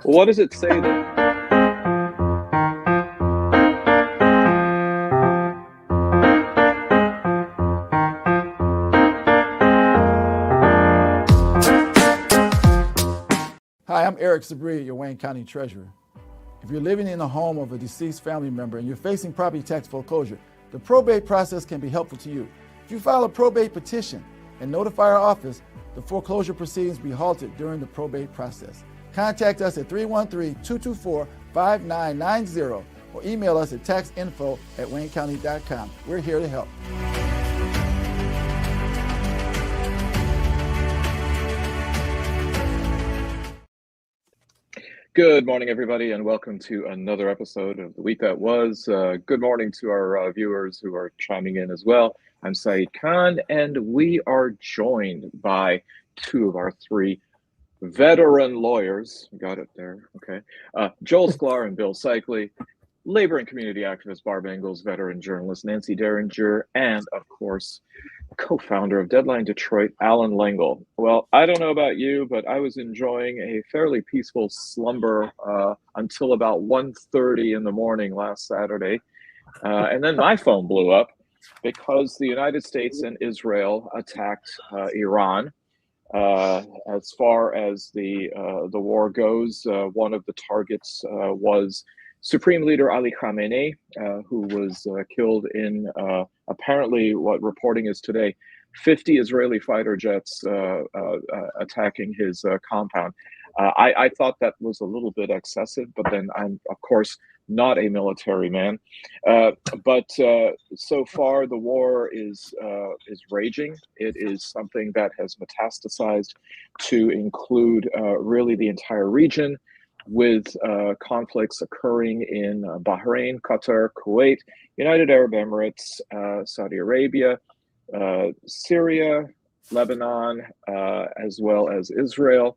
What does it say there? Hi, I'm Eric Sabria, your Wayne County Treasurer. If you're living in the home of a deceased family member and you're facing property tax foreclosure, the probate process can be helpful to you. If you file a probate petition and notify our office, the foreclosure proceedings will be halted during the probate process. Contact us at 313-224-5990 or email us at taxinfo@waynecounty.com. We're here to help. Good morning, everybody, and welcome to another episode of The Week That Was. Good morning to our viewers who are chiming in as well. I'm Saeed Khan, and we are joined by two of our three veteran lawyers. Got it there, okay. Joel Sklar and Bill Seikaly, labor and community activist Barb Ingalls, veteran journalist Nancy Derringer, and, of course, co-founder of Deadline Detroit, Allan Lengel. Well, I don't know about you, but I was enjoying a fairly peaceful slumber until about 1:30 in the morning last Saturday. And then my phone blew up because the United States and Israel attacked Iran. As far as the war goes, one of the targets was Supreme Leader Ali Khamenei, who was killed in apparently what reporting is today, 50 Israeli fighter jets attacking his compound. I thought that was a little bit excessive, but then I'm, of course, not a military man. But so far, the war is raging. It is something that has metastasized to include really the entire region, with conflicts occurring in Bahrain, Qatar, Kuwait, United Arab Emirates, Saudi Arabia, Syria, Lebanon, as well as Israel.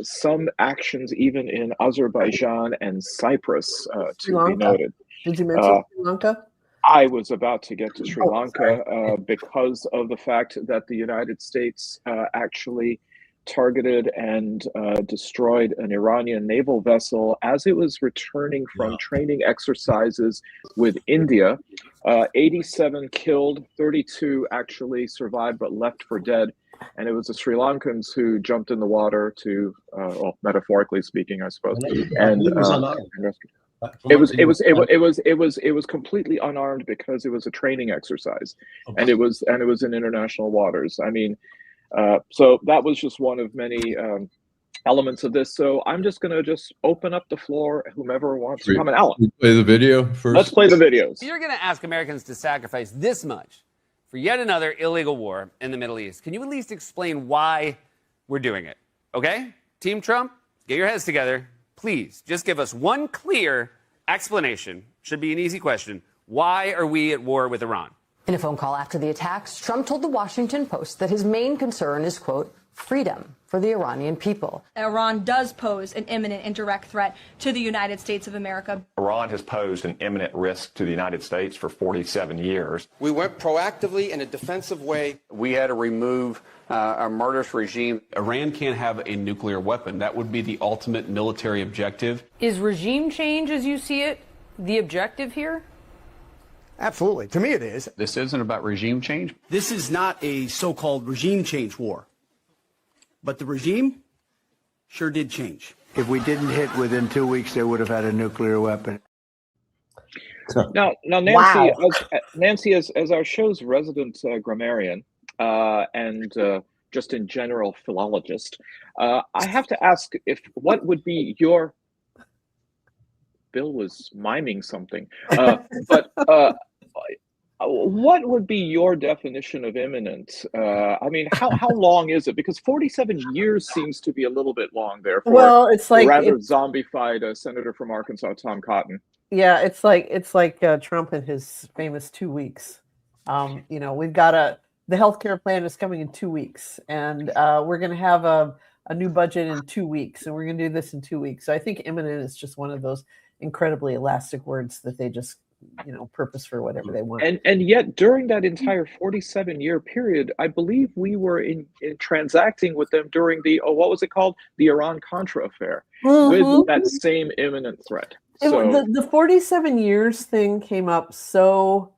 Some actions even in Azerbaijan and Cyprus, to be noted. Did you mention Sri Lanka? I was about to get to Sri Lanka because of the fact that the United States actually targeted and destroyed an Iranian naval vessel as it was returning from training exercises with India. 87 killed, 32 actually survived but left for dead. And it was the Sri Lankans who jumped in the water to, well, metaphorically speaking, I suppose. And it was completely unarmed because it was a training exercise, and it was in international waters. I mean, so that was just one of many elements of this. So I'm just going to open up the floor. Whomever wants to comment. Allan, play the video first. Let's play the videos. You're going to ask Americans to sacrifice this much for yet another illegal war in the Middle East. Can you at least explain why we're doing it? Okay? Team Trump, get your heads together. Please, just give us one clear explanation. Should be an easy question. Why are we at war with Iran? In a phone call after the attacks, Trump told the Washington Post that his main concern is, quote, freedom for the Iranian people. Iran does pose an imminent and direct threat to the United States of America. Iran has posed an imminent risk to the United States for 47 years. We went proactively in a defensive way. We had to remove a murderous regime. Iran can't have a nuclear weapon. That would be the ultimate military objective. Is regime change, as you see it, the objective here? Absolutely. To me, it is. This isn't about regime change. This is not a so-called regime change war. But the regime sure did change. If we didn't hit within 2 weeks, they would have had a nuclear weapon. Now, Nancy, Nancy, as our show's resident grammarian and just in general philologist, I have to ask what would be your... Bill was miming something, but what would be your definition of imminent? I mean, how long is it? Because 47 years seems to be a little bit long there for it's like rather zombified senator from Arkansas, Tom Cotton. Yeah, it's like Trump and his famous 2 weeks. You know, we've got the healthcare plan is coming in 2 weeks, and we're going to have a new budget in 2 weeks, and we're going to do this in 2 weeks. So I think imminent is just one of those incredibly elastic words that they just purpose for whatever they want. And yet during that entire 47-year period, I believe we were in transacting with them during the what was it called, the Iran-Contra affair, with that same imminent threat. The 47 years thing came up so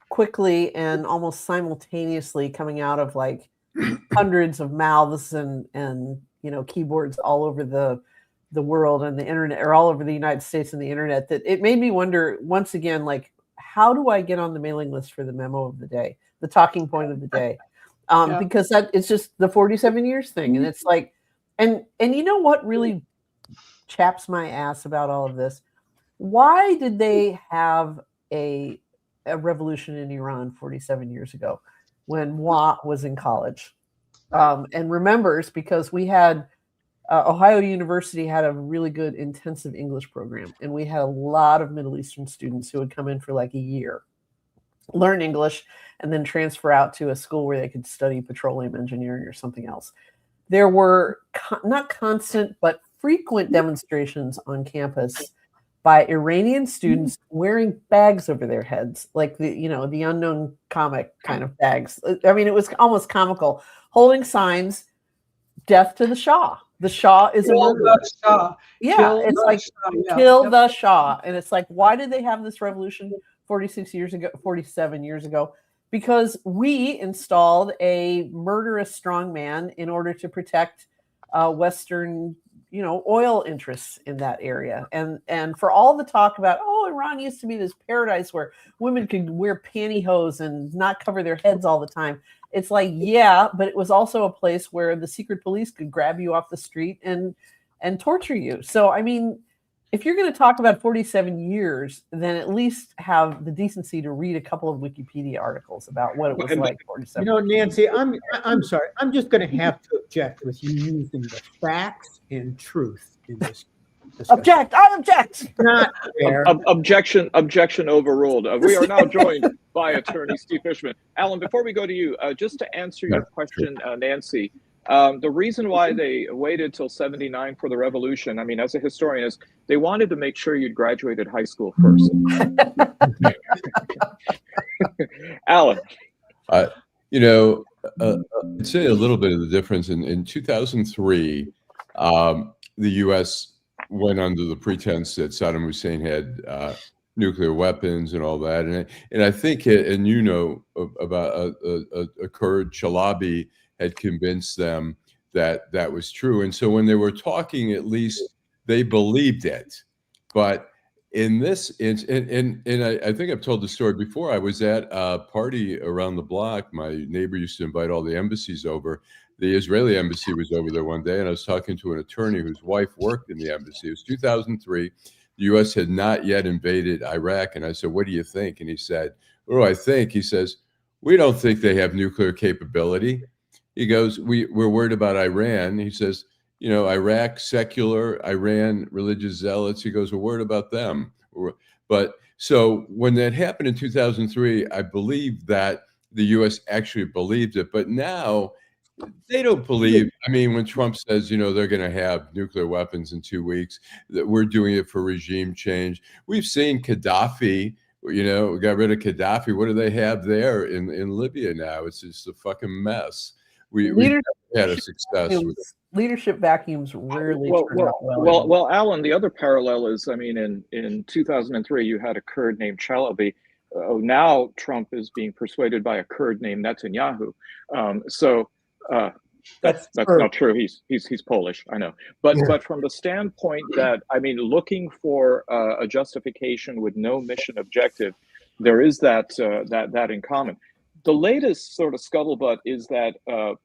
quickly and almost simultaneously, coming out of like hundreds of mouths and keyboards all over the world and the internet, or all over the United States and the internet, that it made me wonder once again, like, how do I get on the mailing list for the memo of the day, the talking point of the day? Because that it's just the 47 years thing. And it's like, and you know what really chaps my ass about all of this? Why did they have a revolution in Iran 47 years ago when Moi was in college? And remembers, because we had Ohio University had a really good intensive English program, and we had a lot of Middle Eastern students who would come in for like a year, learn English, and then transfer out to a school where they could study petroleum engineering or something else. There were not constant, but frequent demonstrations on campus by Iranian students wearing bags over their heads, like the unknown comic kind of bags. I mean, it was almost comical, holding signs, "Death to the Shah. The Shah is a murderer." Yeah, kill it's like Shah. Kill the Shah. And it's like, why did they have this revolution 47 years ago? Because we installed a murderous strongman in order to protect Western oil interests in that area. And for all the talk about, Iran used to be this paradise where women could wear pantyhose and not cover their heads all the time. It's like, yeah, but it was also a place where the secret police could grab you off the street and torture you. So, I mean, if you're going to talk about 47 years, then at least have the decency to read a couple of Wikipedia articles about what it was like 47 years. Nancy, I'm sorry. I'm just going to have to object with you using the facts and truth in this discussion. Object! I object! Not fair. Objection overruled. We are now joined by attorney Steve Fishman. Alan, before we go to you, just to answer your question, Nancy, the reason why they waited till 79 for the revolution, I mean, as a historian, is they wanted to make sure you'd graduated high school first. Alan. I'd say a little bit of the difference. In 2003, the U.S. went under the pretense that Saddam Hussein had nuclear weapons and all that. And I think, about a Kurd, Chalabi, had convinced them that that was true. And so when they were talking, at least they believed it. But in this, and I think I've told the story before, I was at a party around the block. My neighbor used to invite all the embassies over. The Israeli embassy was over there one day, and I was talking to an attorney whose wife worked in the embassy. It was 2003. The U.S. had not yet invaded Iraq. And I said, "What do you think?" And he said, "What do I think?" He says, "We don't think they have nuclear capability." He goes, we're worried about Iran. He says, Iraq, secular, Iran, religious zealots. He goes, we're worried about them. But so when that happened in 2003, I believe that the U.S. actually believed it. But now they don't believe. I mean, when Trump says, they're going to have nuclear weapons in 2 weeks, that we're doing it for regime change. We've seen Gaddafi. We got rid of Gaddafi. What do they have there in Libya now? It's just a fucking mess. We had a success. Leadership vacuums rarely turn out well. Well, Alan, the other parallel is, I mean, in 2003, you had a Kurd named Chalabi. Now Trump is being persuaded by a Kurd named Netanyahu. That's not true. He's Polish, I know. But from the standpoint that, I mean, looking for a justification with no mission objective, there is that in common. The latest sort of scuttlebutt is that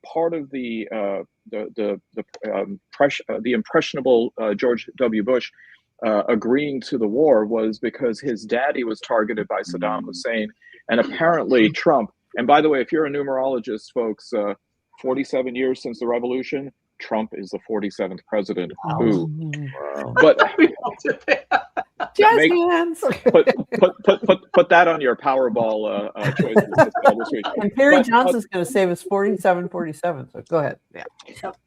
part of the impressionable George W. Bush agreeing to the war was because his daddy was targeted by Saddam Hussein, and apparently Trump. And by the way, if you're a numerologist, folks, 47 years since the revolution, Trump is the 47th president. But Jazz hands. Put that on your Powerball choices this week. And Perry Johnson's going to save us 47-47. So go ahead. Yeah.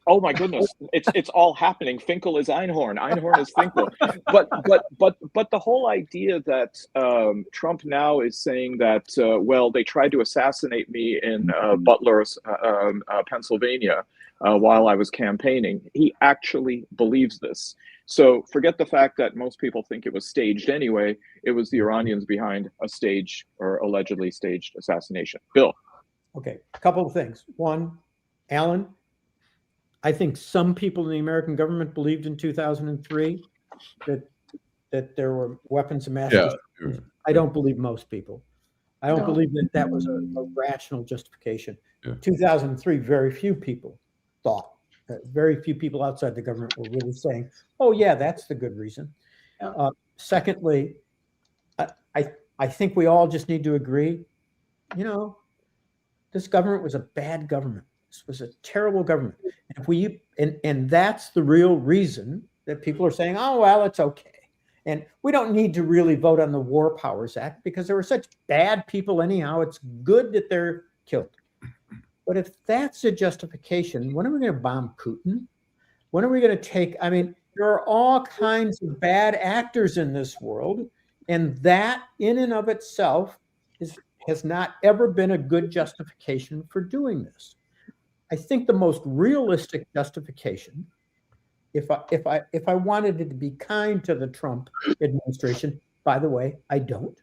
Oh my goodness, it's all happening. Finkel is Einhorn. Einhorn is Finkel. But the whole idea that Trump now is saying that well, they tried to assassinate me in Butler, Pennsylvania, while I was campaigning. He actually believes this. So forget the fact that most people think it was staged anyway. It was the Iranians behind a staged or allegedly staged assassination. Bill. Okay, a couple of things. One, Allan, I think some people in the American government believed in 2003 that there were weapons of mass destruction. I don't believe most people. I don't believe that that was a rational justification. 2003, very few people thought. Very few people outside the government were really saying, "Oh yeah, that's the good reason." Secondly, I think we all just need to agree. You know, this government was a bad government. This was a terrible government. And if we and that's the real reason that people are saying, "Oh well, it's okay." And we don't need to really vote on the War Powers Act because there were such bad people anyhow. It's good that they're killed. But if that's a justification, when are we going to bomb Putin? When are we going to take? I mean, there are all kinds of bad actors in this world, and that in and of itself has not ever been a good justification for doing this. I think the most realistic justification, if I wanted it to be kind to the Trump administration, by the way, I don't,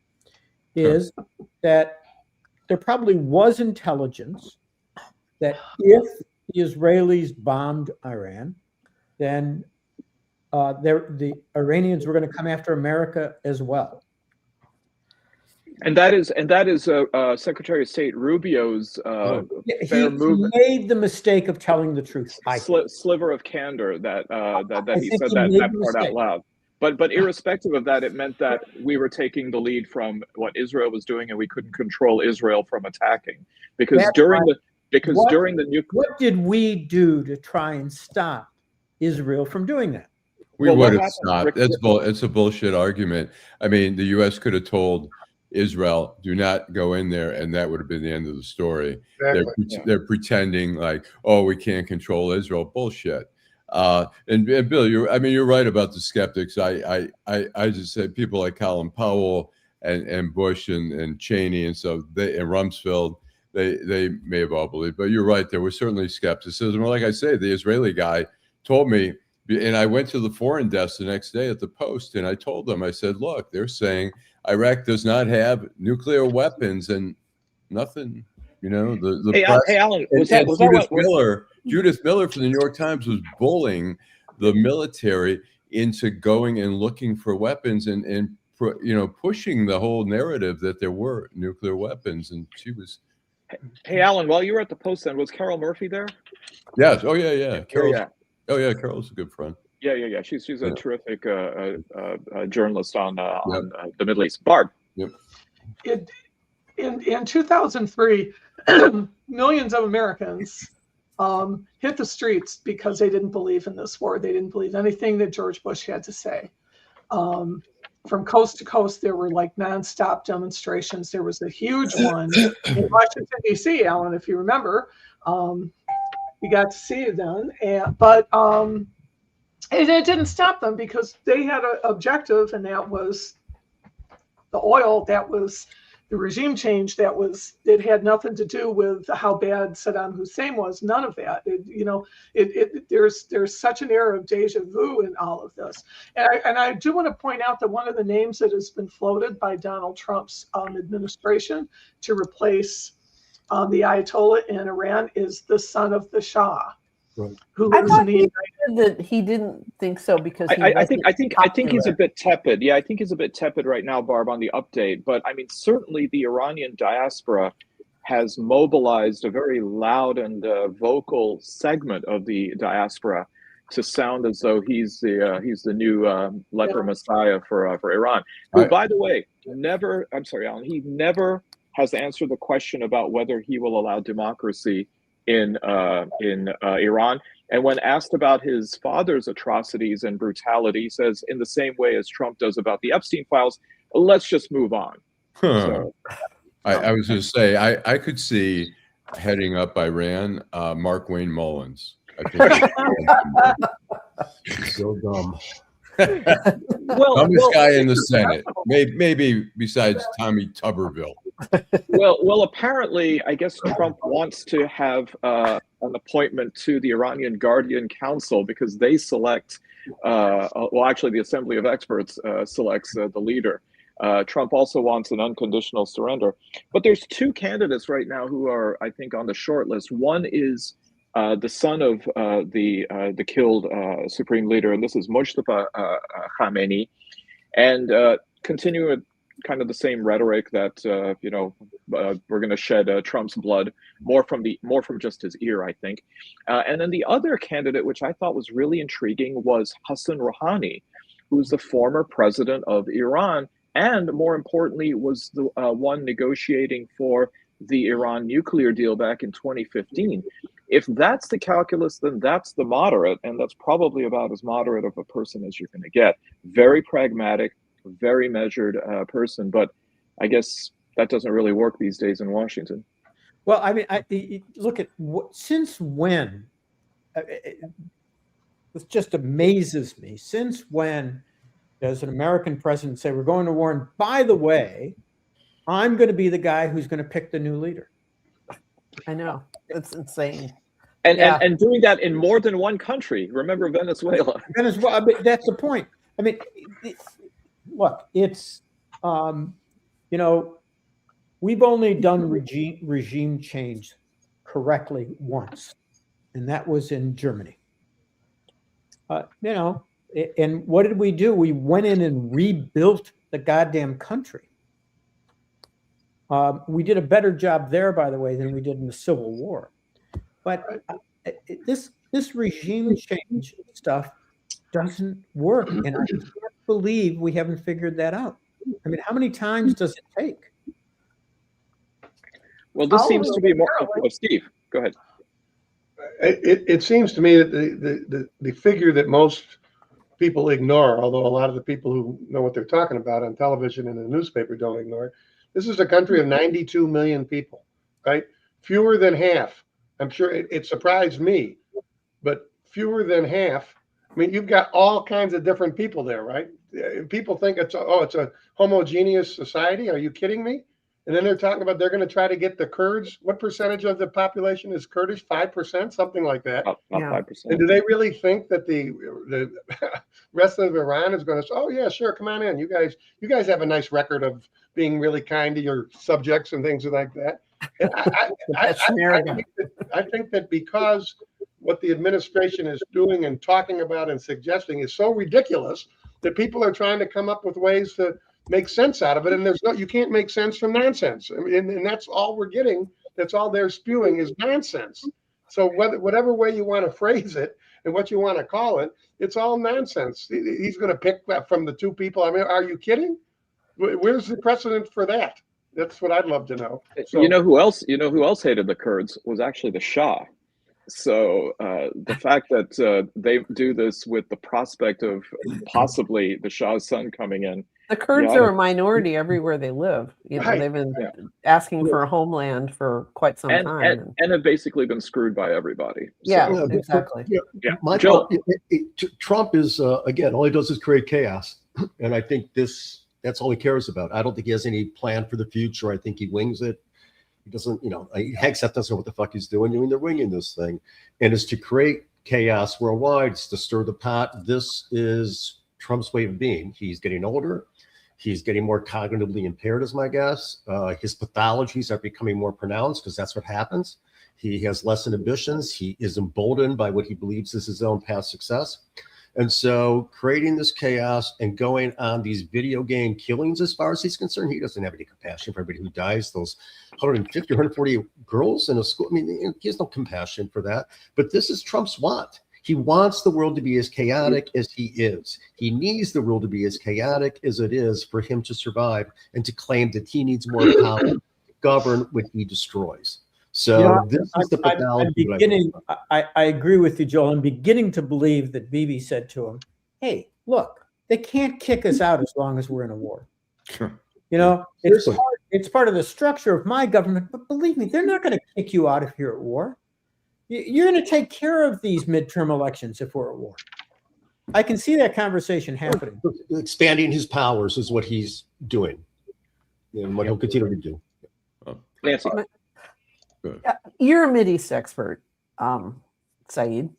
is that there probably was intelligence that if the Israelis bombed Iran, then the Iranians were going to come after America as well. And that is Secretary of State Rubio's he made the mistake of telling the truth. Sliver of candor that he said that part out loud. But irrespective of that, it meant that we were taking the lead from what Israel was doing, and we couldn't control Israel from attacking because what did we do to try and stop Israel from doing that? We would have stopped. It's a bullshit argument. I mean, the U.S. could have told Israel, do not go in there, and that would have been the end of the story. Exactly. They're pretending like, oh, we can't control Israel. Bullshit. And Bill, you're right about the skeptics. I just said people like Colin Powell and Bush and Cheney and Rumsfeld. They may have all believed, but you're right. There was certainly skepticism. Like I say, the Israeli guy told me, and I went to the foreign desk the next day at the Post, and I told them, I said, look, they're saying Iraq does not have nuclear weapons and nothing. You know, hey, Allan, Judith Miller from the New York Times was bullying the military into going and looking for weapons and pushing the whole narrative that there were nuclear weapons, and she was. Hey, Allan, while you were at the Post, then was Carol Murphy there? Yes. Oh yeah. Carol. Oh yeah, Carol's a good friend. Yeah. She's a terrific journalist on the Middle East. Barb. Yep. In 2003, millions of Americans hit the streets because they didn't believe in this war. They didn't believe anything that George Bush had to say. From coast to coast, there were like nonstop demonstrations. There was a huge one in Washington, D.C., Allan, if you remember. We got to see it then. But it didn't stop them because they had an objective, and that was the oil, that was the regime change, it had nothing to do with how bad Saddam Hussein was. None of that. There's such an air of deja vu in all of this. And I do want to point out that one of the names that has been floated by Donald Trump's administration to replace the Ayatollah in Iran is the son of the Shah. Who lives in the that he didn't think so because I think he's a bit tepid. Yeah, I think he's a bit tepid right now, Barb, on the update. But I mean, certainly the Iranian diaspora has mobilized a very loud and vocal segment of the diaspora to sound as though he's the new leper messiah for Iran. Who, by the way, I'm sorry, Allan, he never has answered the question about whether he will allow democracy in Iran. And when asked about his father's atrocities and brutality, he says, in the same way as Trump does about the Epstein files, let's just move on. So, I was going to say, I could see heading up Iran, Mark Wayne Mullins. I think so dumb. Dumbest guy in the Senate, maybe besides Tommy Tuberville. Well, apparently, I guess Trump wants to have an appointment to the Iranian Guardian Council because they select, actually, the Assembly of Experts selects the leader. Trump also wants an unconditional surrender. But there's two candidates right now who are, I think, on the short list. One is the son of the killed supreme leader, and this is Mustafa Khamenei, and continuing with kind of the same rhetoric that we're going to shed Trump's blood more from just his ear, I think. And then the other candidate, which I thought was really intriguing, was Hassan Rouhani, who's the former president of Iran, and more importantly, was the one negotiating for the Iran nuclear deal back in 2015. If that's the calculus, then that's the moderate, and that's probably about as moderate of a person as you're going to get. Very pragmatic, very measured person, but I guess that doesn't really work these days in Washington. Well, I mean, look at since when, this just amazes me, since when does an American president say, we're going to war, and by the way, I'm going to be the guy who's going to pick the new leader? I know. It's insane. And doing that in more than one country. Remember Venezuela. Venezuela, but that's the point. I mean, look, it's, we've only done regime change correctly once, and that was in Germany. And what did we do? We went in and rebuilt the goddamn country. We did a better job there, by the way, than we did in the Civil War. But this regime change stuff doesn't work, and I can't believe we haven't figured that out. I mean, how many times does it take? Well, this seems to be more. Steve, go ahead. It seems to me that the figure that most people ignore, although a lot of the people who know what they're talking about on television and in the newspaper don't ignore it. This is a country of 92 million people, right? Fewer than half. I'm sure it surprised me, but fewer than half. I mean, you've got all kinds of different people there, right? People think it's a homogeneous society. Are you kidding me? And then they're talking about they're going to try to get the Kurds. What percentage of the population is Kurdish? 5%, something like that. Not 5%. And do they really think that the rest of Iran is going to say, "Oh yeah, sure, come on in. You guys have a nice record of being really kind to your subjects and things like that." And I think that because what the administration is doing and talking about and suggesting is so ridiculous that people are trying to come up with ways to make sense out of it, and you can't make sense from nonsense. I mean, and that's all we're getting. That's all they're spewing is nonsense. So whatever way you want to phrase it and what you want to call it, it's all nonsense. He's going to pick from the two people. I mean, are you kidding? Where's the precedent for that? That's what I'd love to know. So, you know who else hated the Kurds was actually the Shah. So the fact that they do this with the prospect of possibly the Shah's son coming in. The Kurds are a minority everywhere they live. Right. They've been asking for a homeland for quite some time. And have basically been screwed by everybody. Yeah, so, exactly. Trump is, again, all he does is create chaos. And I think that's all he cares about. I don't think he has any plan for the future. I think he wings it. He doesn't, Hegseth doesn't know what the fuck he's doing. I mean, they're winging this thing. And it's to create chaos worldwide. It's to stir the pot. This is Trump's way of being. He's getting older. He's getting more cognitively impaired, is my guess. His pathologies are becoming more pronounced because that's what happens. He has less inhibitions. He is emboldened by what he believes is his own past success. And so creating this chaos and going on these video game killings, as far as he's concerned, he doesn't have any compassion for everybody who dies. Those 150, 140 girls in a school, I mean, he has no compassion for that. But this is Trump's want. He wants the world to be as chaotic as he is. He needs the world to be as chaotic as it is for him to survive and to claim that he needs more power to govern what he destroys. So this is the I'm pathology. beginning. I agree with you, Joel. I'm beginning to believe that Bibi said to him, "Hey, look, they can't kick us out as long as we're in a war. It's part of the structure of my government, but believe me, they're not going to kick you out if you're at war. You're going to take care of these midterm elections if we're at war." I can see that conversation happening. Expanding his powers is what he's doing, and what he'll continue to do. Nancy. You're a Mideast expert, Saeed.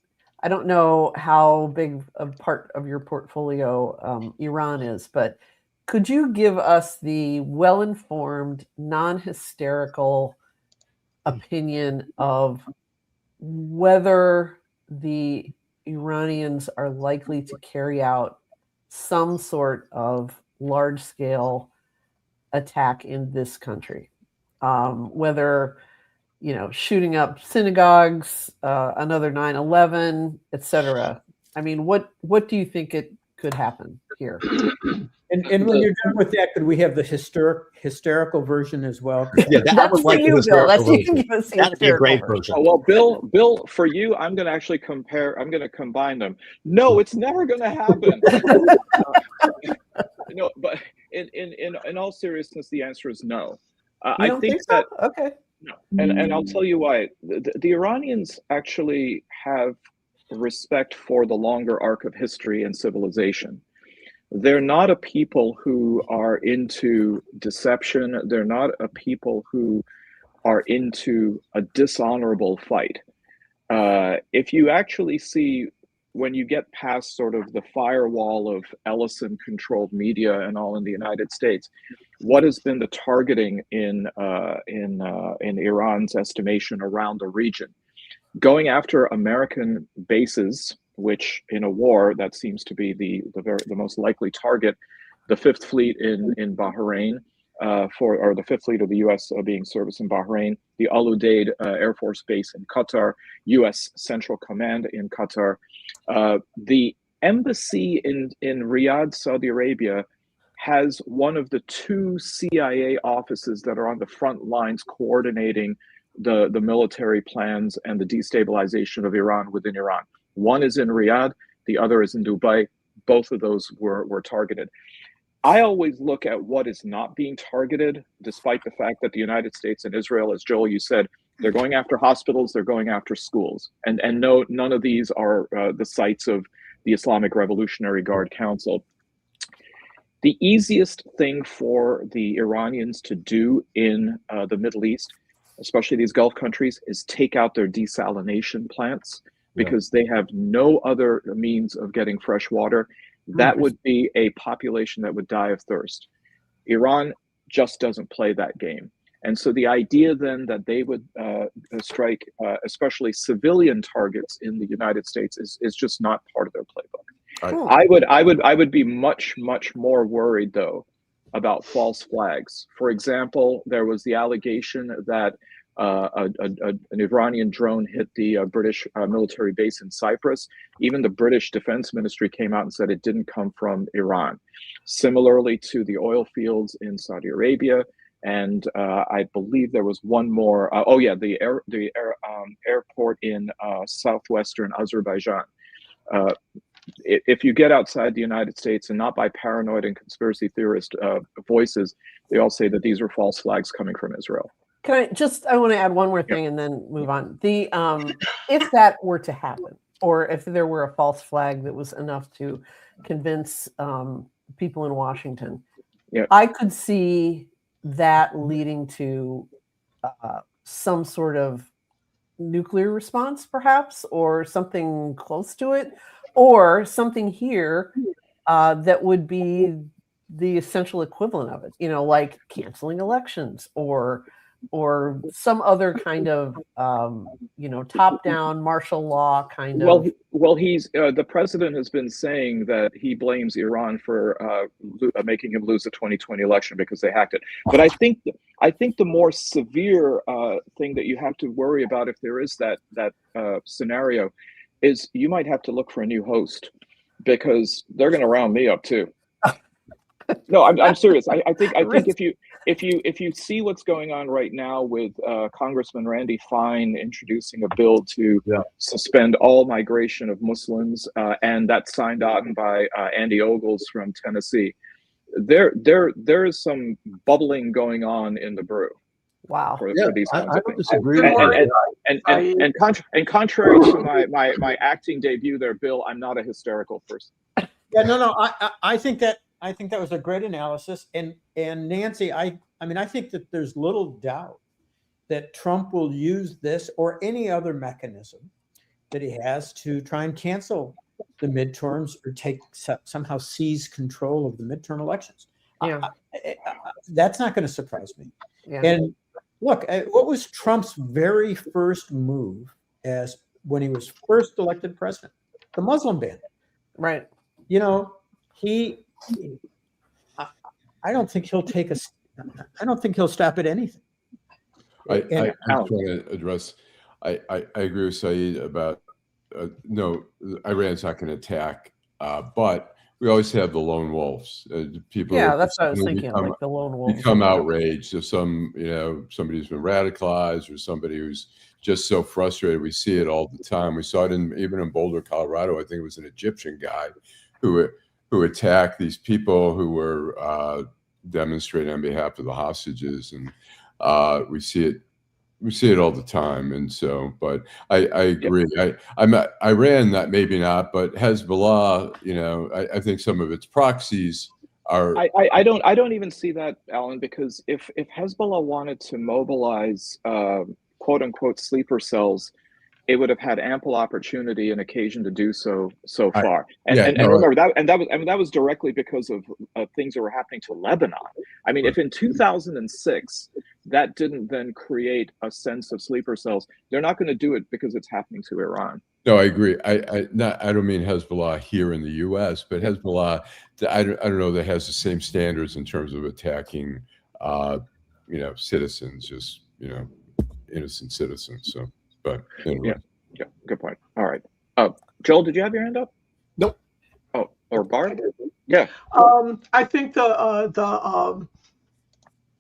I don't know how big a part of your portfolio Iran is, but could you give us the well-informed, non-hysterical opinion of whether the Iranians are likely to carry out some sort of large-scale attack in this country? Whether, shooting up synagogues, another 9/11, etc. I mean, what do you think it could happen here? And when you're done with that, could we have the hysterical version as well? Yeah, that would like the hysterical version. That'd be a great version. Oh, well, Bill, for you, I'm going to actually I'm going to combine them. No, it's never going to happen. But in all seriousness, the answer is no. I think that okay. No, and I'll tell you why. The Iranians actually have respect for the longer arc of history and civilization. They're not a people who are into deception. They're not a people who are into a dishonorable fight. If you actually see, when you get past sort of the firewall of Ellison-controlled media and all in the United States, what has been the targeting in Iran's estimation around the region? Going after American bases, which in a war that seems to be the most likely target, the Fifth Fleet in Bahrain, or the Fifth Fleet of the U.S. Being serviced in Bahrain, the Al Udeid Air Force Base in Qatar, U.S. Central Command in Qatar, the embassy in Riyadh, Saudi Arabia, has one of the 2 CIA offices that are on the front lines coordinating the military plans and the destabilization of Iran within Iran. One is in Riyadh, the other is in Dubai. Both of those were targeted. I always look at what is not being targeted, despite the fact that the United States and Israel, as Joel, you said, they're going after hospitals, they're going after schools. And no, none of these are the sites of the Islamic Revolutionary Guard Council. The easiest thing for the Iranians to do in the Middle East, especially these Gulf countries, is take out their desalination plants, because they have no other means of getting fresh water. That would be a population that would die of thirst. Iran just doesn't play that game. And so the idea then that they would strike especially civilian targets in the United States is just not part of their playbook. I would be much more worried though about false flags. For example, there was the allegation that an Iranian drone hit the British military base in Cyprus. Even the British Defense Ministry came out and said it didn't come from Iran. Similarly to the oil fields in Saudi Arabia, and I believe there was one more. The airport in southwestern Azerbaijan. If you get outside the United States, and not by paranoid and conspiracy theorist voices, they all say that these are false flags coming from Israel. I want to add one more thing and then move on. If that were to happen, or if there were a false flag that was enough to convince people in Washington, I could see that leading to some sort of nuclear response, perhaps, or something close to it, or something here that would be the essential equivalent of it, like canceling elections or some other kind of top-down martial law kind of. Well, he's the president has been saying that he blames Iran for making him lose the 2020 election because they hacked it. But I think the more severe thing that you have to worry about, if there is that scenario, is you might have to look for a new host, because they're going to round me up too. No, I'm serious. I think if you see what's going on right now with Congressman Randy Fine introducing a bill to suspend all migration of Muslims, and that's signed on by Andy Ogles from Tennessee, there is some bubbling going on in the brew. Wow. For these I kinds of don't things. disagree. And contrary to my acting debut there, Bill, I'm not a hysterical person. Yeah, no. I think that was a great analysis. And Nancy, I mean, I think that there's little doubt that Trump will use this or any other mechanism that he has to try and cancel the midterms or somehow seize control of the midterm elections. Yeah. That's not going to surprise me. Yeah. And look, what was Trump's very first move as when he was first elected president? The Muslim ban. Right. You know, I don't think he'll I don't think he'll stop at anything. I just want to address. I agree with Saeed about no, Iran's not going to attack, but we always have the lone wolves. People. Yeah, that's what I was thinking. Like the lone wolves become outraged if somebody who's been radicalized or somebody who's just so frustrated. We see it all the time. We saw it even in Boulder, Colorado. I think it was an Egyptian guy who attacked these people who were demonstrating on behalf of the hostages, and we see it all the time. And so, but I agree. I'm Iran, that maybe not, but Hezbollah, I think some of its proxies are. I don't even see that, Alan, because if Hezbollah wanted to mobilize quote unquote sleeper cells, it would have had ample opportunity and occasion to do so far. Remember that was directly because of things that were happening to Lebanon. I mean, if in 2006 that didn't then create a sense of sleeper cells, they're not going to do it because it's happening to Iran. No, I agree. I don't mean Hezbollah here in the U.S., but Hezbollah, I don't know that has the same standards in terms of attacking, citizens, just innocent citizens. So. But anyway. Yeah, good point. All right. Joel, did you have your hand up? Nope. Oh, or Barb? Yeah. I think the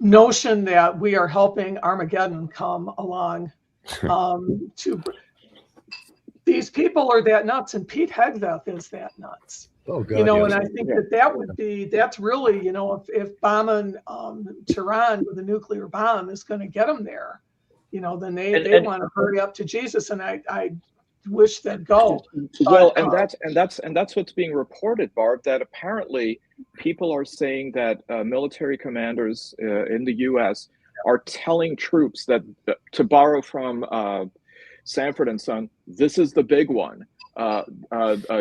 notion that we are helping Armageddon come along to these people are that nuts, and Pete Hegseth is that nuts. Oh God. And I think that's really, if bombing Tehran with a nuclear bomb is going to get them there. Then they want to hurry up to Jesus, and I wish they'd go. Well, and that's what's being reported, Barb. That apparently people are saying that military commanders in the U.S. are telling troops that, to borrow from Sanford and Son, this is the big one.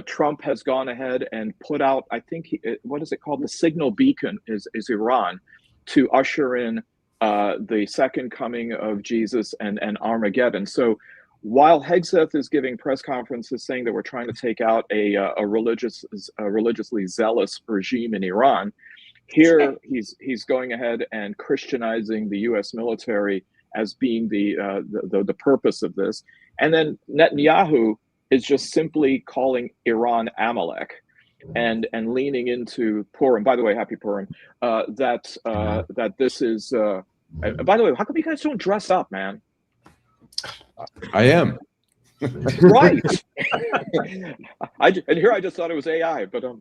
Trump has gone ahead and put out, I think, what is it called? The signal beacon is Iran, to usher in the second coming of Jesus and Armageddon. So while Hegseth is giving press conferences saying that we're trying to take out a religiously zealous regime in Iran, here he's going ahead and Christianizing the U.S. military as being the purpose of this. And then Netanyahu is just simply calling Iran Amalek. And leaning into Purim. By the way, happy Purim. That this is. By the way, how come you guys don't dress up, man? I am. Right. And here I just thought it was AI, but the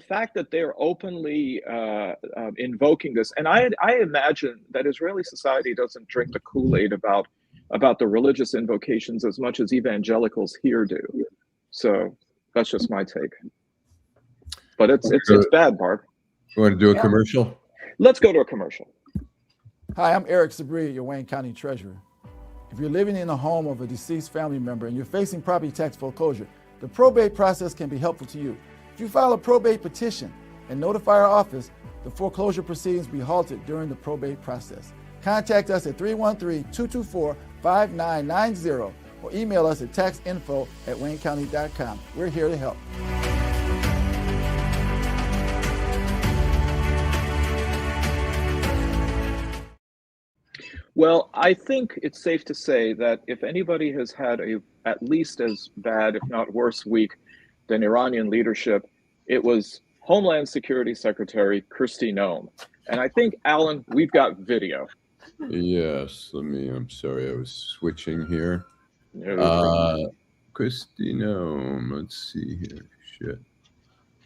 fact that they're openly invoking this, and I imagine that Israeli society doesn't drink the Kool-Aid about the religious invocations as much as evangelicals here do. So that's just my take. But it's bad, Barb. You want to do a commercial? Let's go to a commercial. Hi, I'm Eric Sabri, your Wayne County Treasurer. If you're living in the home of a deceased family member and you're facing property tax foreclosure, the probate process can be helpful to you. If you file a probate petition and notify our office, the foreclosure proceedings will be halted during the probate process. Contact us at 313-224-5990 or email us at taxinfo@waynecounty.com. We're here to help. Well, I think it's safe to say that if anybody has had at least as bad, if not worse, week than Iranian leadership, it was Homeland Security Secretary Kristi Noem. And I think, Allan, we've got video. Yes, I'm sorry, I was switching here. No problem. Kristi Noem, let's see here. Shit.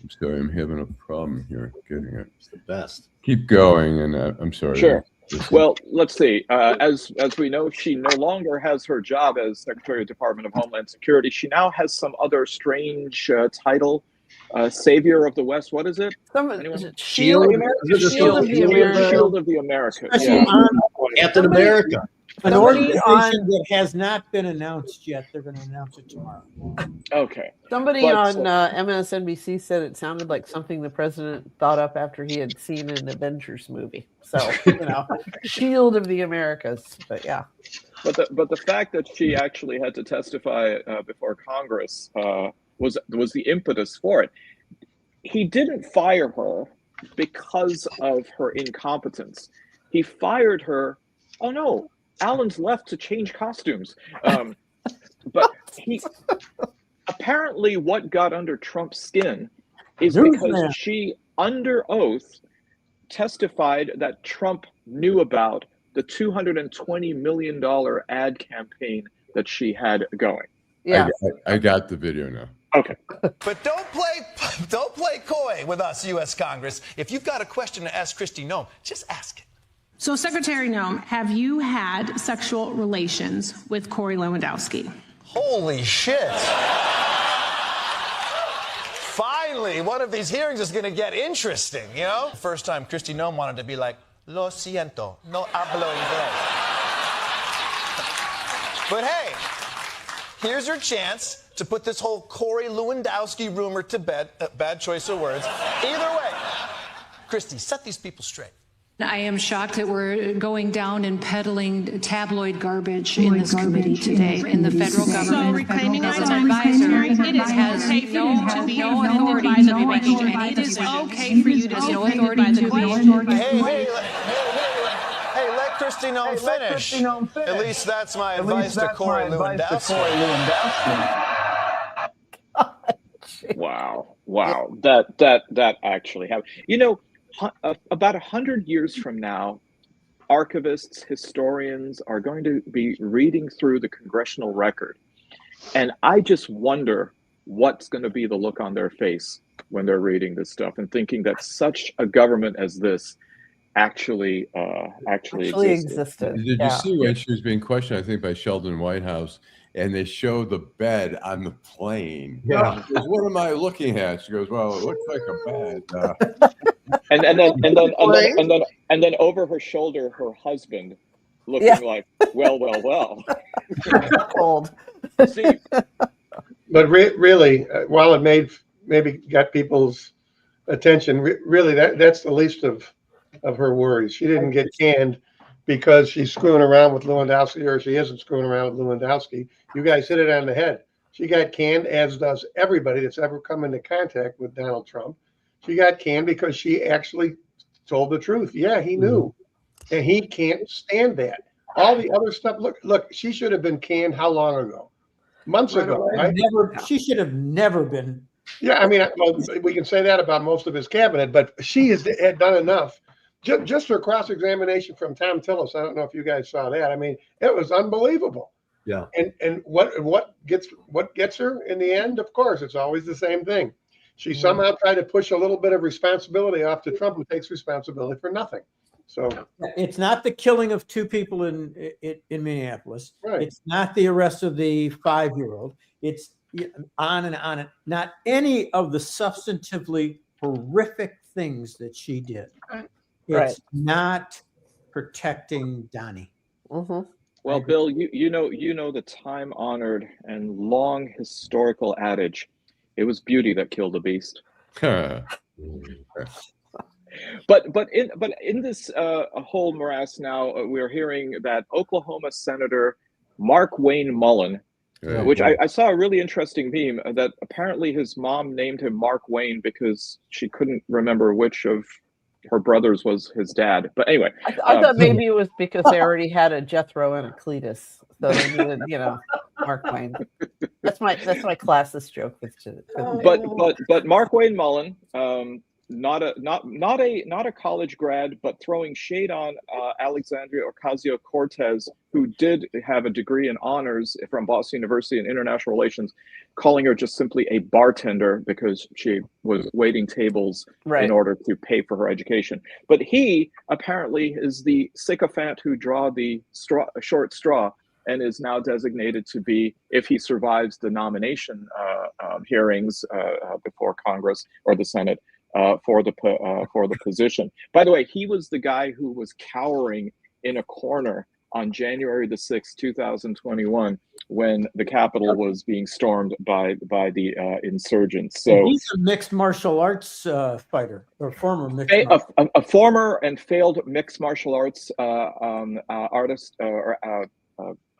I'm sorry, I'm having a problem here getting it. It's the best. Keep going, and I'm sorry. Sure. Well, let's see. As we know, she no longer has her job as Secretary of the Department of Homeland Security. She now has some other strange title, Savior of the West. What is it? Shield of the Americas. Yeah. Captain America. An organization that has not been announced yet. They're going to announce it tomorrow. Okay. Somebody on MSNBC said it sounded like something the president thought up after he had seen an Avengers movie. So, Shield of the Americas. But yeah. But the fact that she actually had to testify before Congress was the impetus for it. He didn't fire her because of her incompetence. He fired her. Oh no. Allan's left to change costumes. But he apparently what got under Trump's skin is because she, under oath, testified that Trump knew about the $220 million ad campaign that she had going. Yeah, I got the video now. Okay. But don't play coy with us, U.S. Congress. If you've got a question to ask Kristi Noem, just ask it. So, Secretary Noem, have you had sexual relations with Corey Lewandowski? Holy shit. Finally, one of these hearings is going to get interesting, you know? First time Kristi Noem wanted to be like, lo siento, no hablo inglés. But hey, here's your chance to put this whole Corey Lewandowski rumor to bed. Bad choice of words. Either way, Kristi, set these people straight. I am shocked that we're going down and peddling tabloid garbage in this committee today in the federal government. So reclaiming as an advisor, it has no authority to be making any decisions. It is okay for you to no authority to be. Hey, let Kristi Noem finish. At least that's my advice to Corey Lewandowski. Wow. That actually happened. You know, about 100 years from now, archivists, historians are going to be reading through the congressional record. And I just wonder what's going to be the look on their face when they're reading this stuff and thinking that such a government as this actually existed. Did you see when she was being questioned, I think, by Sheldon Whitehouse, and they show the bed on the plane? Yeah. She goes, what am I looking at? She goes, well, it looks like a bed. And then over her shoulder, her husband looking like, well. Cold. See, but really, while it maybe got people's attention, really that's the least of her worries. She didn't get canned because she's screwing around with Lewandowski, or she isn't screwing around with Lewandowski. You guys hit it on the head. She got canned, as does everybody that's ever come into contact with Donald Trump. She got canned because she actually told the truth. Yeah, he knew. And he can't stand that. All the other stuff, look, she should have been canned how long ago? Months ago, right? She should have never been. Yeah, I mean, well, we can say that about most of his cabinet, but she had done enough. Just her cross-examination from Tom Tillis, I don't know if you guys saw that. I mean, it was unbelievable. Yeah. And what gets her in the end? Of course, it's always the same thing. She somehow tried to push a little bit of responsibility off to Trump, who takes responsibility for nothing. So it's not the killing of two people in Minneapolis. Right. It's not the arrest of the 5-year-old. It's on and on. Not any of the substantively horrific things that she did. It's not protecting Donnie. Mm-hmm. Well, Bill, you know the time-honored and long historical adage, it was beauty that killed the beast. But in this whole morass now, we're hearing that Oklahoma Senator Mark Wayne Mullen, which I saw a really interesting meme that apparently his mom named him Mark Wayne because she couldn't remember which of her brothers was his dad. But anyway, I thought maybe it was because they already had a Jethro and a Cletus, so they needed, Mark Wayne. That's my classist joke. But Mark Wayne Mullen, not a college grad, but throwing shade on Alexandria Ocasio-Cortez, who did have a degree in honors from Boston University in international relations, calling her just simply a bartender because she was waiting tables in order to pay for her education. But he apparently is the sycophant who draw the short straw and is now designated to be, if he survives the nomination hearings before Congress or the Senate, for the position. By the way, he was the guy who was cowering in a corner on January the 6th, 2021, when the Capitol was being stormed by the insurgents. So he's a mixed martial arts fighter, or former mixed a former and failed mixed martial arts artist or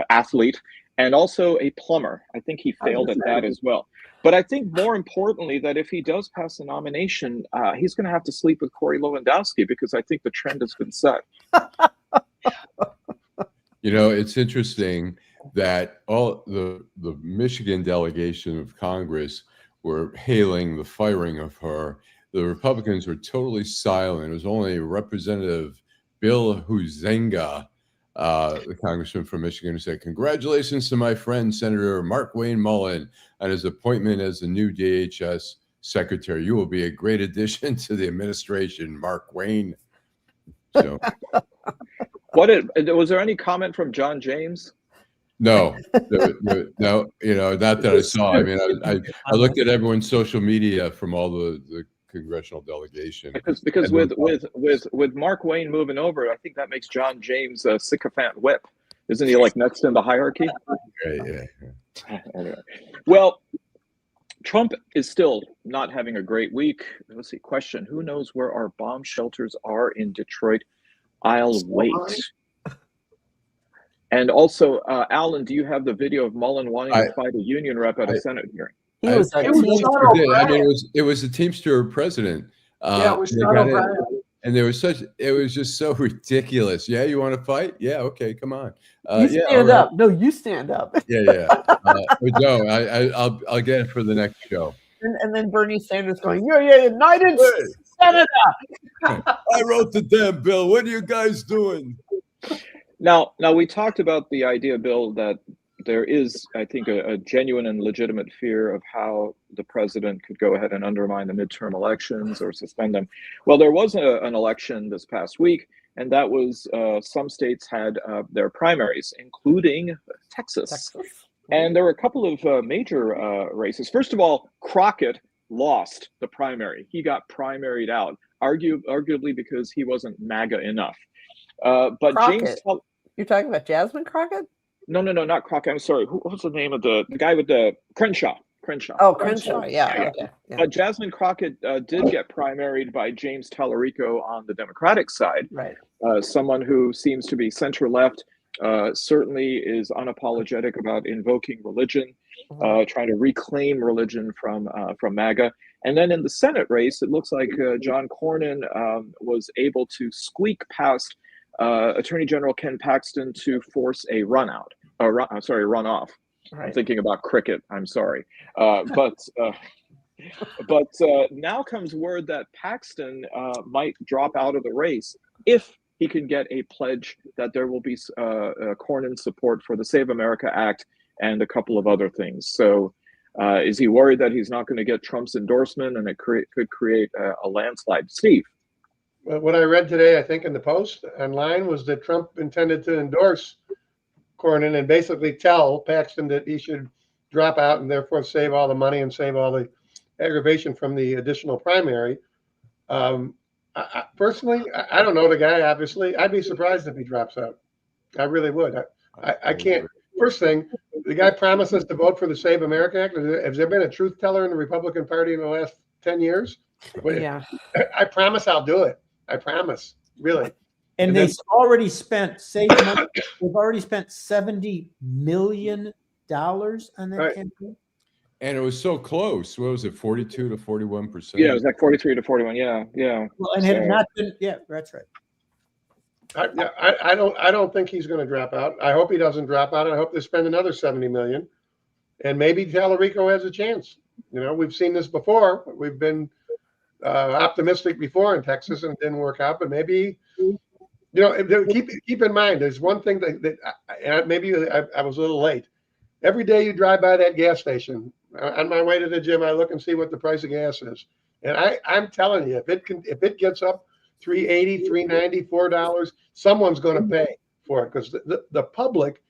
athlete, and also a plumber. I think he failed at that as well. But I think more importantly, that if he does pass the nomination, he's going to have to sleep with Corey Lewandowski, because I think the trend has been set. You know, it's interesting that all the Michigan delegation of Congress were hailing the firing of her. The Republicans were totally silent. It was only Representative Bill Huizenga, the congressman from Michigan, who said, "Congratulations to my friend Senator Mark Wayne Mullen on his appointment as the new DHS secretary. You will be a great addition to the administration, Mark Wayne." So, was there any comment from John James? No, no, you know, not that I saw. I mean, I looked at everyone's social media from all the congressional delegation. Because with Mark Wayne moving over, I think that makes John James a sycophant whip. Isn't he like next in the hierarchy? Yeah. Anyway. Well, Trump is still not having a great week. Let's see. Question: who knows where our bomb shelters are in Detroit? I'll wait. And also, Allan, do you have the video of Mullen wanting to fight a union rep at a Senate hearing? I mean, it was the Teamster president. It was Sean O'Brien. And it was just so ridiculous. Yeah, you want to fight? Yeah, okay, come on. You stand up. No, you stand up. Yeah. No, I'll get it for the next show. And then Bernie Sanders going, "You're a United Senator." I wrote the damn bill. What are you guys doing? Now we talked about the idea, Bill, that there is, I think, a genuine and legitimate fear of how the president could go ahead and undermine the midterm elections or suspend them. Well, there was an election this past week, and that was some states had their primaries, including Texas. And there were a couple of major races. First of all, Crockett lost the primary. He got primaried out, arguably because he wasn't MAGA enough. But Crockett. You're talking about Jasmine Crockett? No, not Crockett. I'm sorry. What's the name of the guy with the Crenshaw? Oh, Crenshaw. Yeah. Okay. Yeah. But Jasmine Crockett did get primaried by James Tallarico on the Democratic side. Right. Someone who seems to be center-left, certainly is unapologetic about invoking religion, trying to reclaim religion from MAGA. And then in the Senate race, it looks like John Cornyn was able to squeak past Attorney General Ken Paxton to force a runoff. Right. I'm thinking about cricket. I'm sorry, but now comes word that Paxton might drop out of the race if he can get a pledge that there will be Cornyn support for the Save America Act and a couple of other things. So, is he worried that he's not going to get Trump's endorsement and it could create a landslide? Steve. What I read today, I think in the Post online, was that Trump intended to endorse Cornyn and basically tell Paxton that he should drop out and therefore save all the money and save all the aggravation from the additional primary. Personally, I don't know the guy, obviously. I'd be surprised if he drops out. I really would. I can't. First thing, the guy promises to vote for the Save America Act. Has there been a truth teller in the Republican Party in the last 10 years? Yeah. I promise I'll do it. I promise, really. And they've already spent they've already spent $70 million on that campaign. And it was so close. What was it, 42 to 41%? Yeah, it was like 43 to 41. Yeah. Well, and had it not been, yeah, that's right. I don't think he's going to drop out. I hope he doesn't drop out. I hope they spend another $70 million, and maybe Tallarico has a chance. You know, we've seen this before. We've been optimistic before in Texas, and it didn't work out. But maybe, you know, keep in mind, there's one thing that maybe I was a little late. Every day you drive by that gas station, on my way to the gym, I look and see what the price of gas is, and I'm telling you, if it gets up $3.80, $3.90, $4, someone's going to pay for it, because the public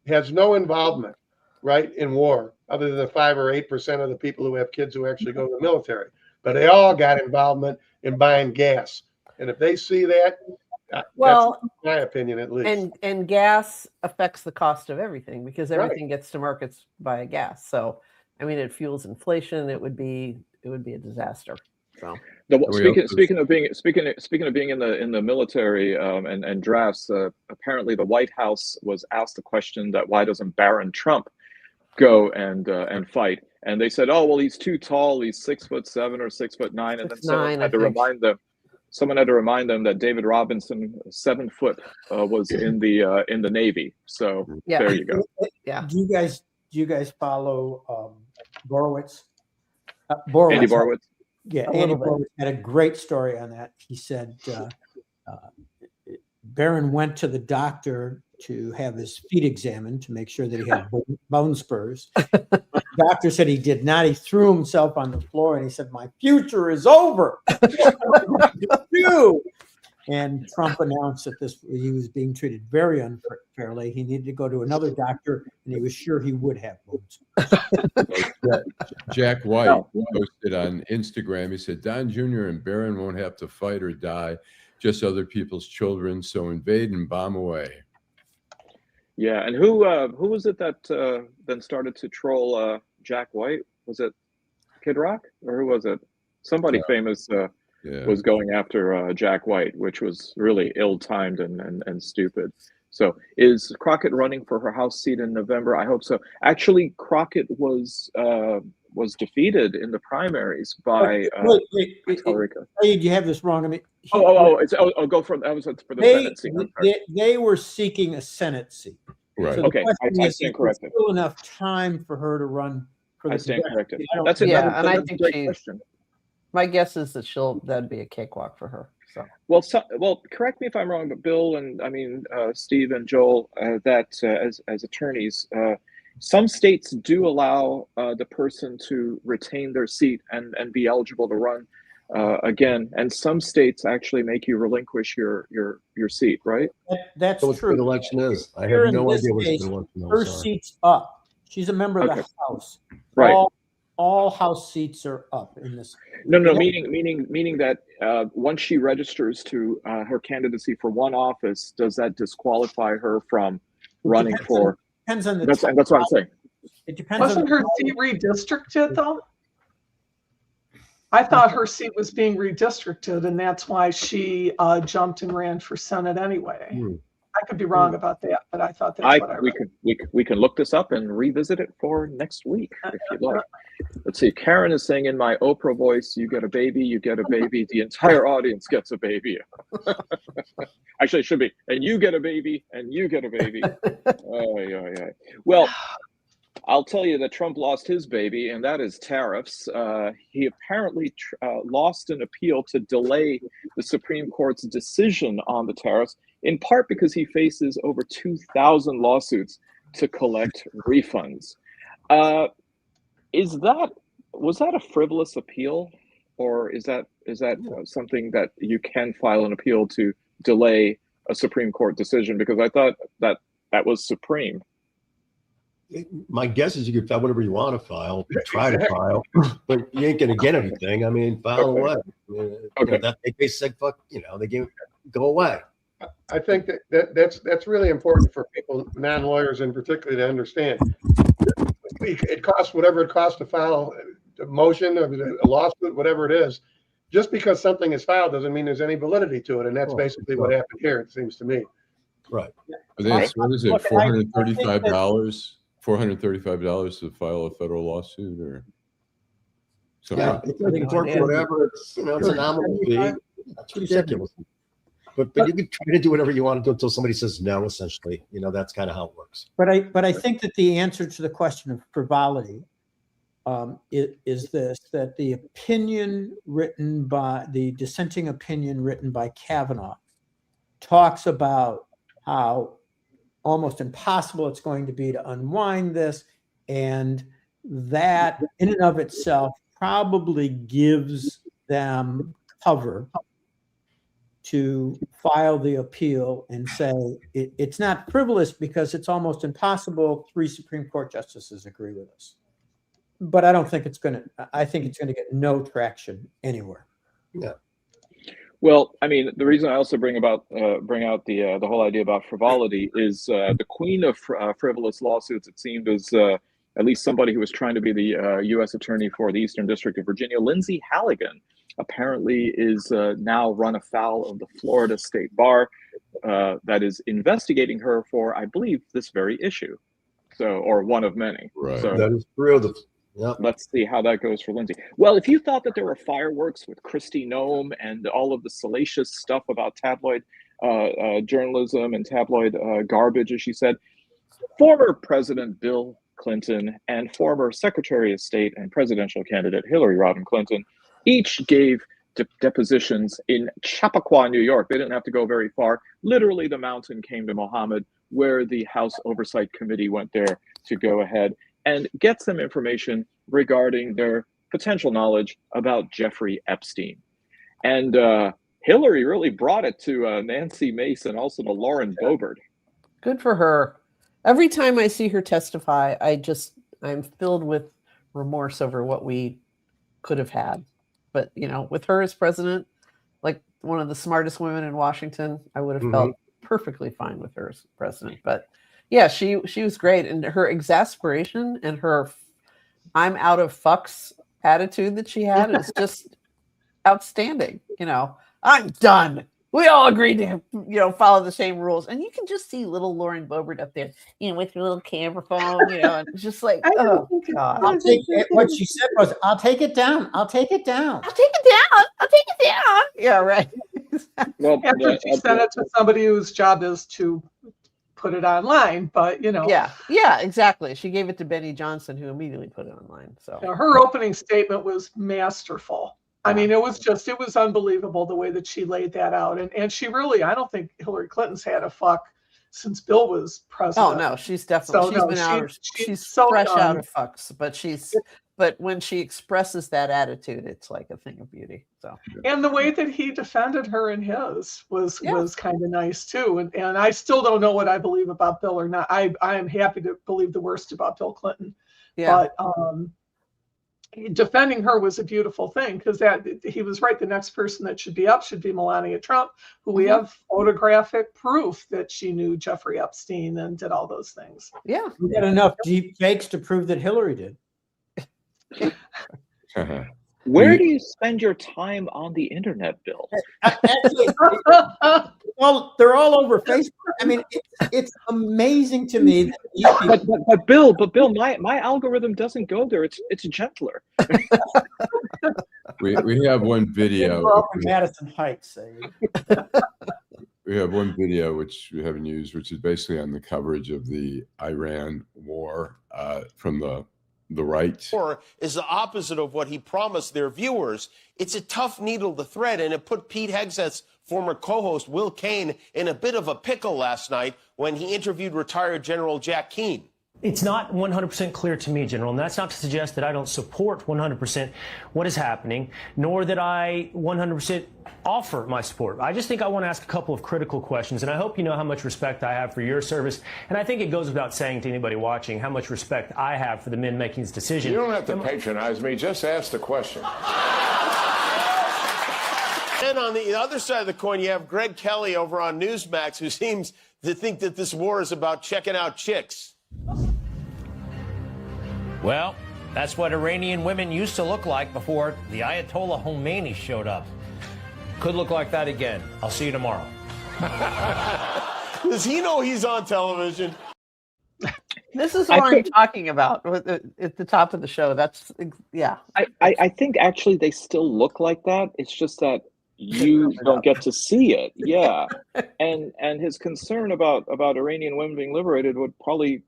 has no involvement, right, in war, other than the 5 or 8% of the people who have kids who actually go to the military. But they all got involvement in buying gas, and if they see that, well, that's my opinion at least. And gas affects the cost of everything, because everything gets to markets via gas. So, I mean, it fuels inflation. It would be a disaster. So. Speaking of being in the military and drafts, apparently the White House was asked the question that why doesn't Barron Trump go and fight? And they said, oh well, he's too tall. He's 6'7" or 6'9", and then someone had to remind them that David Robinson, 7 foot, was in the Navy. So there you go. Yeah. Do you guys follow Borowitz? Andy Borowitz. Yeah, Andy Borowitz had a great story on that. He said Barron went to the doctor to have his feet examined to make sure that he had bone spurs. The doctor said he did not. He threw himself on the floor and he said, "My future is over." And Trump announced that he was being treated very unfairly. He needed to go to another doctor, and he was sure he would have bone spurs. Jack White posted on Instagram. He said, "Don Jr. and Barron won't have to fight or die, just other people's children. So invade and bomb away." Yeah, and who was it that then started to troll Jack White? Was it Kid Rock, or who was it? Somebody famous was going after Jack White, which was really ill-timed and stupid. So is Crockett running for her House seat in November? I hope so. Actually, Crockett was defeated in the primaries by Tallarico. You have this wrong. I mean, go for that was for the Senate seat. They were seeking a Senate seat. Right. So okay, I stand corrected. Still enough time for her to run for the. I stand corrected. That's I think great question. My guess is that that'd be a cakewalk for her. So. Well, correct me if I'm wrong, but Bill and Steve and Joel, that as attorneys, some states do allow the person to retain their seat and be eligible to run again, and some states actually make you relinquish your seat, right? That's what true. The election is. I have no idea what the election is. Her seat's up. She's a member of the House. Right. All House seats are up in this. No, meaning that once she registers to her candidacy for one office, does that disqualify her from running for? Depends on the. That's what I'm saying. It depends. Wasn't her seat redistricted though? I thought her seat was being redistricted, and that's why she jumped and ran for Senate anyway. I could be wrong about that, but I thought that's what I read. We can look this up and revisit it for next week if you'd like. Let's see. Karen is saying in my Oprah voice, "You get a baby, you get a baby. The entire audience gets a baby." Actually, it should be, and you get a baby, and you get a baby. Well, I'll tell you that Trump lost his baby, and that is tariffs. He apparently lost an appeal to delay the Supreme Court's decision on the tariffs, in part because he faces over 2,000 lawsuits to collect refunds. Was that a frivolous appeal, or is that something that you can file an appeal to delay a Supreme Court decision? Because I thought that was supreme. My guess is you can file whatever you want to file, try to file, but you ain't going to get anything. I mean, file away. They said, "Fuck," they go away. I think that's really important for people, non-lawyers in particular, to understand. It costs whatever it costs to file a motion or a lawsuit, whatever it is. Just because something is filed doesn't mean there's any validity to it, and that's basically what happened here. It seems to me. Right. What is it? $435. $435 to file a federal lawsuit, or something? Yeah, it's whatever. It's a nominal fee. It's ridiculous. But you can try to do whatever you want to do until somebody says no, essentially. That's kind of how it works. But I think that the answer to the question of frivolity is this, that the dissenting opinion written by Kavanaugh talks about how almost impossible it's going to be to unwind this, and that in and of itself probably gives them cover to file the appeal and say it's not frivolous because it's almost impossible. 3 Supreme Court justices agree with us. But I don't think I think it's going to get no traction anywhere. Yeah. Well, I mean, the reason I also bring out the whole idea about frivolity is the queen of frivolous lawsuits, it seemed, is at least somebody who was trying to be the U.S. attorney for the Eastern District of Virginia. Lindsay Halligan apparently is now run afoul of the Florida State Bar that is investigating her for, I believe, this very issue. Or one of many. Right. So that is true. Yep. Let's see how that goes for Lindsay. Well, if you thought that there were fireworks with Kristi Noem and all of the salacious stuff about tabloid journalism and tabloid garbage, as she said, former President Bill Clinton and former Secretary of State and presidential candidate Hilary Rodham Clinton each gave depositions in Chappaqua, New York. They didn't have to go very far. Literally, the mountain came to Muhammad, where the House Oversight Committee went there to go ahead and get some information regarding their potential knowledge about Jeffrey Epstein. And Hillary really brought it to Nancy Mace and also to Lauren Boebert. Good for her. Every time I see her testify, I'm filled with remorse over what we could have had. But, with her as president, like one of the smartest women in Washington, I would have felt perfectly fine with her as president. But yeah, she was great. And her exasperation and her I'm out of fucks attitude that she had is just outstanding. I'm done. We all agreed to, follow the same rules. And you can just see little Lauren Boebert up there, with her little camera phone, and it's just like, oh, God. What she said was, I'll take it down. I'll take it down. I'll take it down. I'll take it down. Yeah, right. Well, after she sent it to somebody whose job is to put it online, but Yeah, exactly. She gave it to Benny Johnson, who immediately put it online. So her opening statement was masterful. I mean, it was unbelievable the way that she laid that out. And she really, I don't think Hillary Clinton's had a fuck since Bill was president. Oh no, she's definitely she's so fresh out of fucks, but when she expresses that attitude, it's like a thing of beauty. So and the way that he defended her in his was kind of nice too. And I still don't know what I believe about Bill or not. I am happy to believe the worst about Bill Clinton. Yeah. But defending her was a beautiful thing, because that he was right. The next person that should be up should be Melania Trump, who we have photographic proof that she knew Jeffrey Epstein and did all those things. Yeah, we had enough deep fakes to prove that Hillary did. Where do you spend your time on the internet, Bill? Actually, well, they're all over Facebook. I mean, it's amazing to me that but Bill, my algorithm doesn't go there. It's gentler. We have one video. From Madison Heights. We have one video which we haven't used, which is basically on the coverage of the Iran war from the right. Or is the opposite of what he promised their viewers. It's a tough needle to thread, and it put Pete Hegseth's former co-host Will Cain in a bit of a pickle last night when he interviewed retired General Jack Keane. It's not 100% clear to me, General, and that's not to suggest that I don't support 100% what is happening, nor that I 100% offer my support. I just think I want to ask a couple of critical questions, and I hope you know how much respect I have for your service. And I think it goes without saying to anybody watching how much respect I have for the men making this decision. You don't have to patronize me. Just ask the question. And on the other side of the coin, you have Greg Kelly over on Newsmax, who seems to think that this war is about checking out chicks. Well, that's what Iranian women used to look like before the Ayatollah Khomeini showed up. Could look like that again. I'll see you tomorrow. Does he know he's on television? This is what I'm talking about at the top of the show. That's, yeah. I think actually they still look like that. It's just that you don't get to see it. Yeah. And his concern about Iranian women being liberated would probably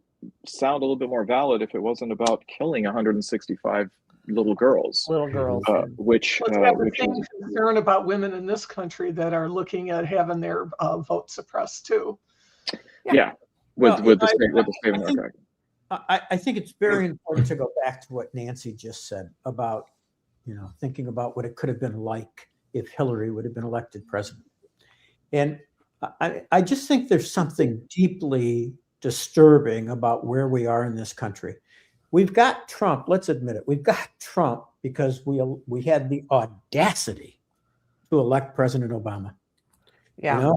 sound a little bit more valid if it wasn't about killing 165 little girls. Which Let's have the same concern about women in this country that are looking at having their vote suppressed too. Yeah, with the statement archive. I think it's very important to go back to what Nancy just said about, thinking about what it could have been like if Hillary would have been elected president. And I just think there's something deeply disturbing about where we are in this country. We've got Trump, let's admit it, we've got Trump because we had the audacity to elect President Obama. Yeah.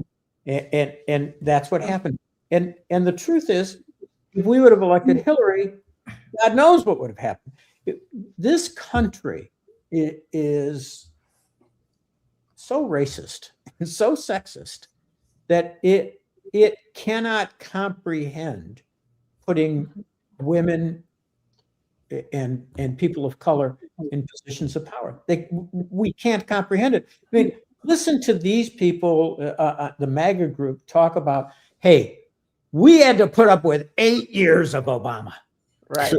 And that's what happened. And the truth is, if we would have elected Hillary, God knows what would have happened. This country is so racist and so sexist that it cannot comprehend putting women and people of color in positions of power. We can't comprehend it. I mean, listen to these people, the MAGA group, talk about, hey, we had to put up with 8 years of Obama. Right.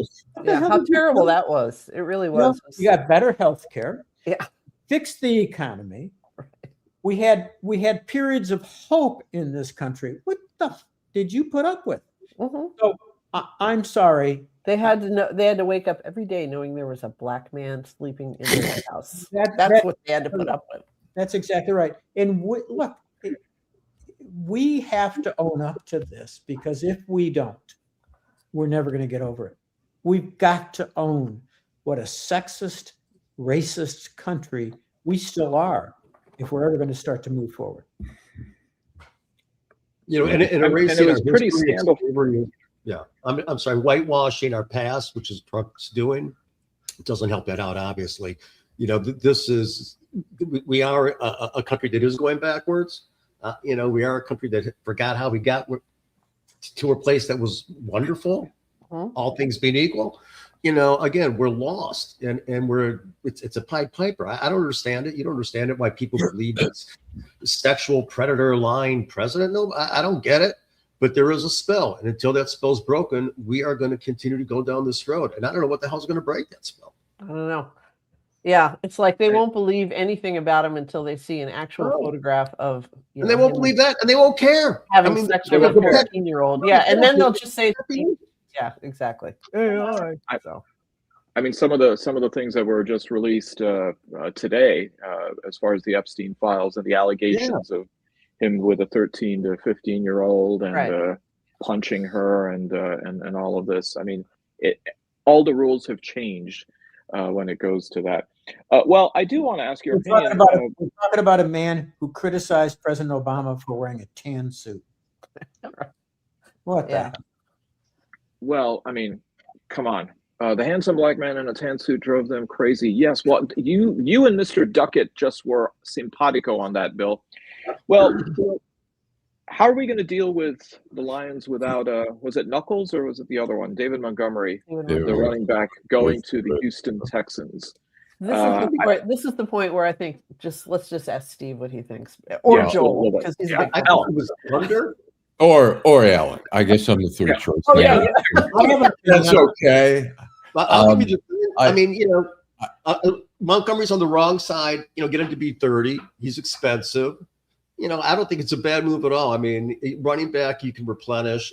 Yeah, how terrible that was. It really was. You got better health care. Yeah. Fixed the economy. We had periods of hope in this country. What the did you put up with? So I'm sorry. They had to wake up every day knowing there was a black man sleeping in their house. That's what they had to put up with. That's exactly right. And look, we have to own up to this, because if we don't, we're never going to get over it. We've got to own what a sexist, racist country we still are if we're ever going to start to move forward. And erasing it was pretty scandalous. Yeah, I'm sorry, whitewashing our past, which is Trump's doing, it doesn't help that out, obviously. We are a country that is going backwards. We are a country that forgot how we got to a place that was wonderful, all things being equal. Again, we're lost, and it's a Pied Piper. I don't understand it. You don't understand it, why people believe it's sexual predator lying president. No, I don't get it. But there is a spell, and until that spell's broken, we are going to continue to go down this road. And I don't know what the hell's going to break that spell. I don't know. Yeah, it's like they won't believe anything about him until they see an actual photograph of. And they won't believe that, and they won't care. Having sex with a 14-year-old. Yeah, and then they'll just say, "Yeah, exactly." I mean, some of the things that were just released today, as far as the Epstein files and the allegations of him with a 13 to 15-year-old and punching her and all of this. I mean, all the rules have changed when it goes to that. Well, I do want to ask your opinion. We're talking about a man who criticized President Obama for wearing a tan suit. What the hell? Well, I mean, come on. The handsome black man in a tan suit drove them crazy. Yes, well, you and Mr. Duckett just were simpatico on that, Bill. Well, how are we going to deal with the Lions without, was it Knuckles or was it the other one? David Montgomery, the running back, going to the Houston Texans. This is the point where I think let's just ask Steve what he thinks, or Joel, because he's a big Thunder. Or Allan. I guess I'm the third choice. Oh, yeah. That's okay. Montgomery's on the wrong side. Get him to be 30. He's expensive. I don't think it's a bad move at all. I mean, running back, you can replenish.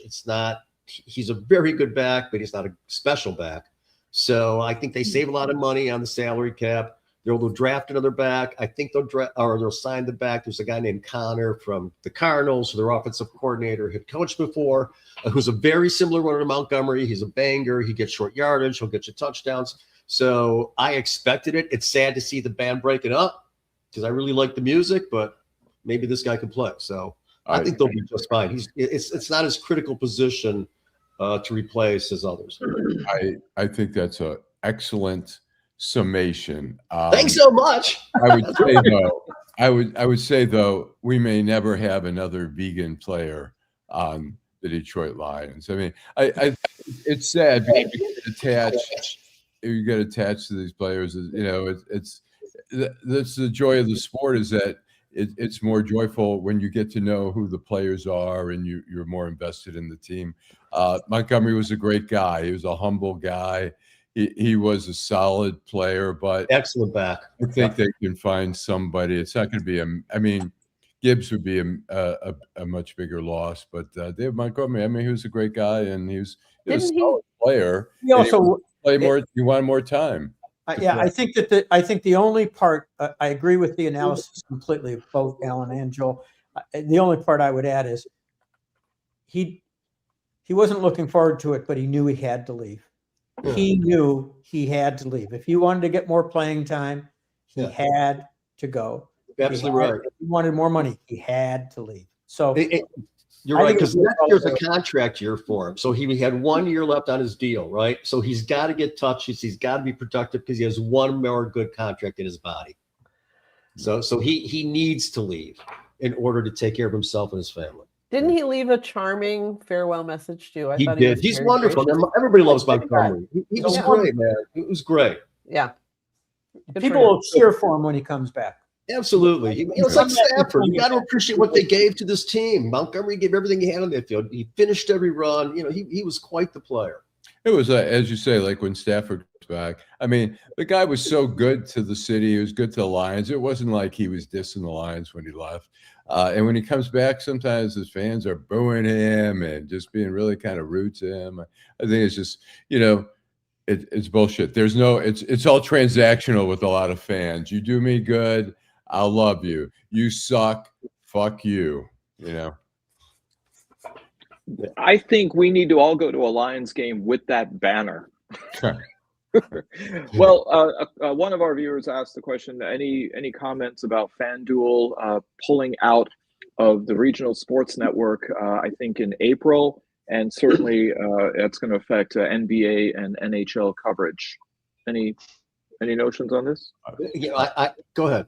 He's a very good back, but he's not a special back. So I think they save a lot of money on the salary cap. They'll draft another back. I think they'll sign the back. There's a guy named Connor from the Cardinals, who their offensive coordinator had coached before, who's a very similar runner to Montgomery. He's a banger. He gets short yardage. He'll get you touchdowns. So I expected it. It's sad to see the band breaking up because I really like the music, but maybe this guy can play. So I think they'll be just fine. It's not his critical position to replace as others. I think that's an excellent summation. Thanks so much. I would say though, we may never have another vegan player on the Detroit Lions. I mean, it's sad because you get attached to these players. That's the joy of the sport, is that it's more joyful when you get to know who the players are and you're more invested in the team. Montgomery was a great guy. He was a humble guy. He was a solid player, but excellent back. I think they can find somebody. It's not going to be I mean, Gibbs would be a much bigger loss, but Dave Montgomery, I mean, he was a great guy and he was a solid player. He also play more. He wanted more time. Yeah, I think that the only part I agree with the analysis completely of both Allan and Joel. The only part I would add is he wasn't looking forward to it, but he knew he had to leave. He knew he had to leave. If he wanted to get more playing time, he had to go. Absolutely right. If he wanted more money, he had to leave. So you're right, because next year's a contract year for him. So he had 1 year left on his deal, right? So he's got to get touches. He's got to be productive because he has one more good contract in his body. So he needs to leave in order to take care of himself and his family. Didn't he leave a charming farewell message too? He did. He's wonderful. Everybody loves Montgomery. He was great, man. It was great. Yeah. People will cheer for him when he comes back. Absolutely. It's like Stafford. You got to appreciate what they gave to this team. Montgomery gave everything he had on the field. He finished every run. You know, he was quite the player. It was, as you say, like when Stafford was back. I mean, the guy was so good to the city. He was good to the Lions. It wasn't like he was dissing the Lions when he left. And when he comes back, sometimes his fans are booing him and just being really kind of rude to him. I think it's just, you know, it's bullshit. There's no, it's all transactional with a lot of fans. You do me good, I'll love you. You suck, fuck you, you know. I think we need to all go to a Lions game with that banner. Well, one of our viewers asked the question, any comments about FanDuel pulling out of the regional sports network, I think in April, and certainly it's going to affect NBA and NHL coverage. Any notions on this? Yeah, I go ahead.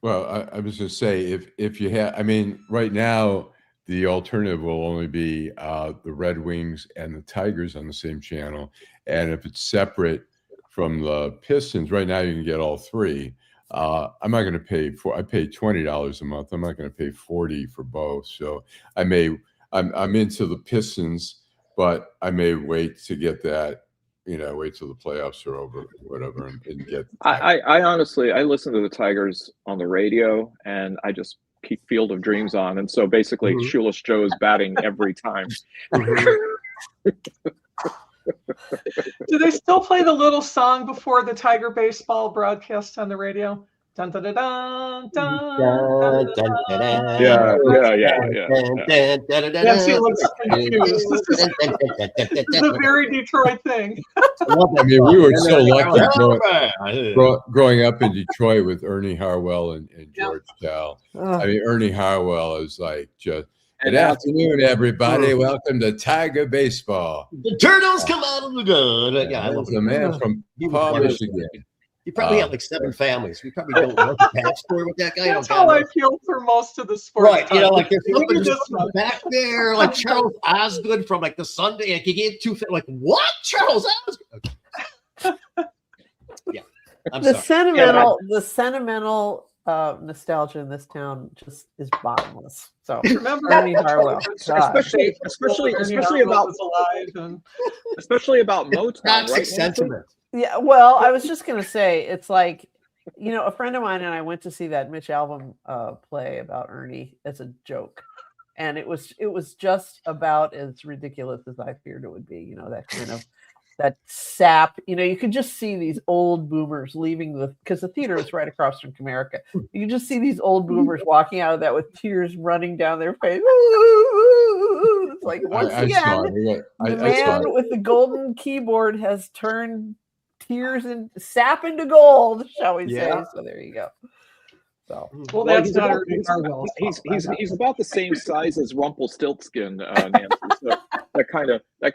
Well, I was going to say, if you have, I mean, right now, the alternative will only be the Red Wings and the Tigers on the same channel. And if it's separate from the Pistons, right now you can get all three. I'm not going to pay I pay $20 a month. I'm not going to pay $40 for both. So I'm into the Pistons, but I may wait to get that, you know, wait till the playoffs are over, whatever, and get. I honestly, I listen to the Tigers on the radio, and I just keep Field of Dreams on, and so basically Shoeless Joe is batting every time. Do they still play the little song before the Tiger baseball broadcast on the radio? Dun, dun, dun, dun, dun, dun, dun. Yeah. Yes, he looks confused. This is a very Detroit thing. I mean, we were so lucky growing up in Detroit with Ernie Harwell and George Cal. I mean, Ernie Harwell is like just, good afternoon, everybody. Welcome to Tiger Baseball. The Turtles come out of the gun. Yeah, I love the man from Paul, Michigan. He probably had like 7 families. We probably don't know the backstory with that guy. That's how I feel for most of the sports. Right. You know, like there's something just back there, like Charles Osgood from like the Sunday. Like he gave 2, like what? Charles Osgood. Yeah. The sentimental nostalgia in this town just is bottomless. So remember Ernie Harwell, especially about Motown, toxic right? sentiment. Yeah, well, I was just gonna say, it's like, you know, a friend of mine and I went to see that Mitch Albom play about Ernie as a joke, and it was just about as ridiculous as I feared it would be. You know, that kind of that sap. You know, you could just see these old boomers leaving because the theater is right across from Comerica. You can just see these old boomers walking out of that with tears running down their face. It's like once again, the man with the golden keyboard has turned tears and sap into gold, shall we say? So there you go. So well, that's not he's about the same size as Rumpelstiltskin, Nancy. So that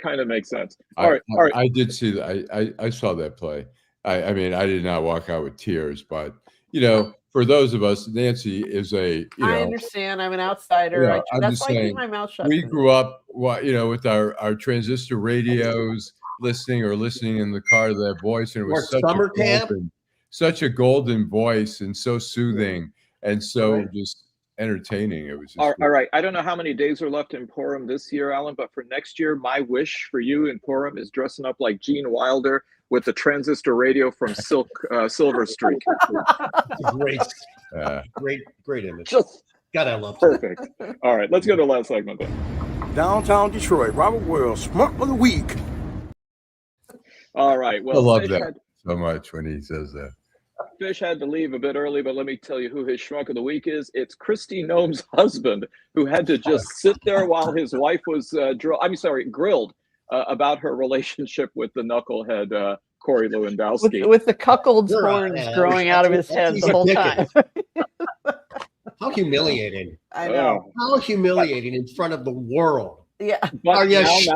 kind of makes sense. All right. I did see that. I saw that play. I mean, I did not walk out with tears, but you know, for those of us, Nancy is I understand. I'm an outsider. You know, that's why I keep my mouth shut. We grew up, you know, with our transistor radios, listening in the car to that voice, and it was such a golden voice and so soothing and so just entertaining. It was just all right. I don't know how many days are left in Purim this year, Alan, but for next year, my wish for you in Purim is dressing up like Gene Wilder with the transistor radio from Silver Streak. Great image. Just God, I love perfect. All right, let's go to the last segment then. Downtown Detroit, Robert Wells, Schmuck of the Week. All right. Well, I love that so much when he says that. Fish had to leave a bit early, but let me tell you who his schmuck of the week is. It's Kristi Noem's husband, who had to just sit there while his wife was grilled about her relationship with the knucklehead Corey Lewandowski. With the cuckold's horns growing out of his head the whole time. How humiliating. I know. How humiliating in front of the world. Yeah. Are you stupid,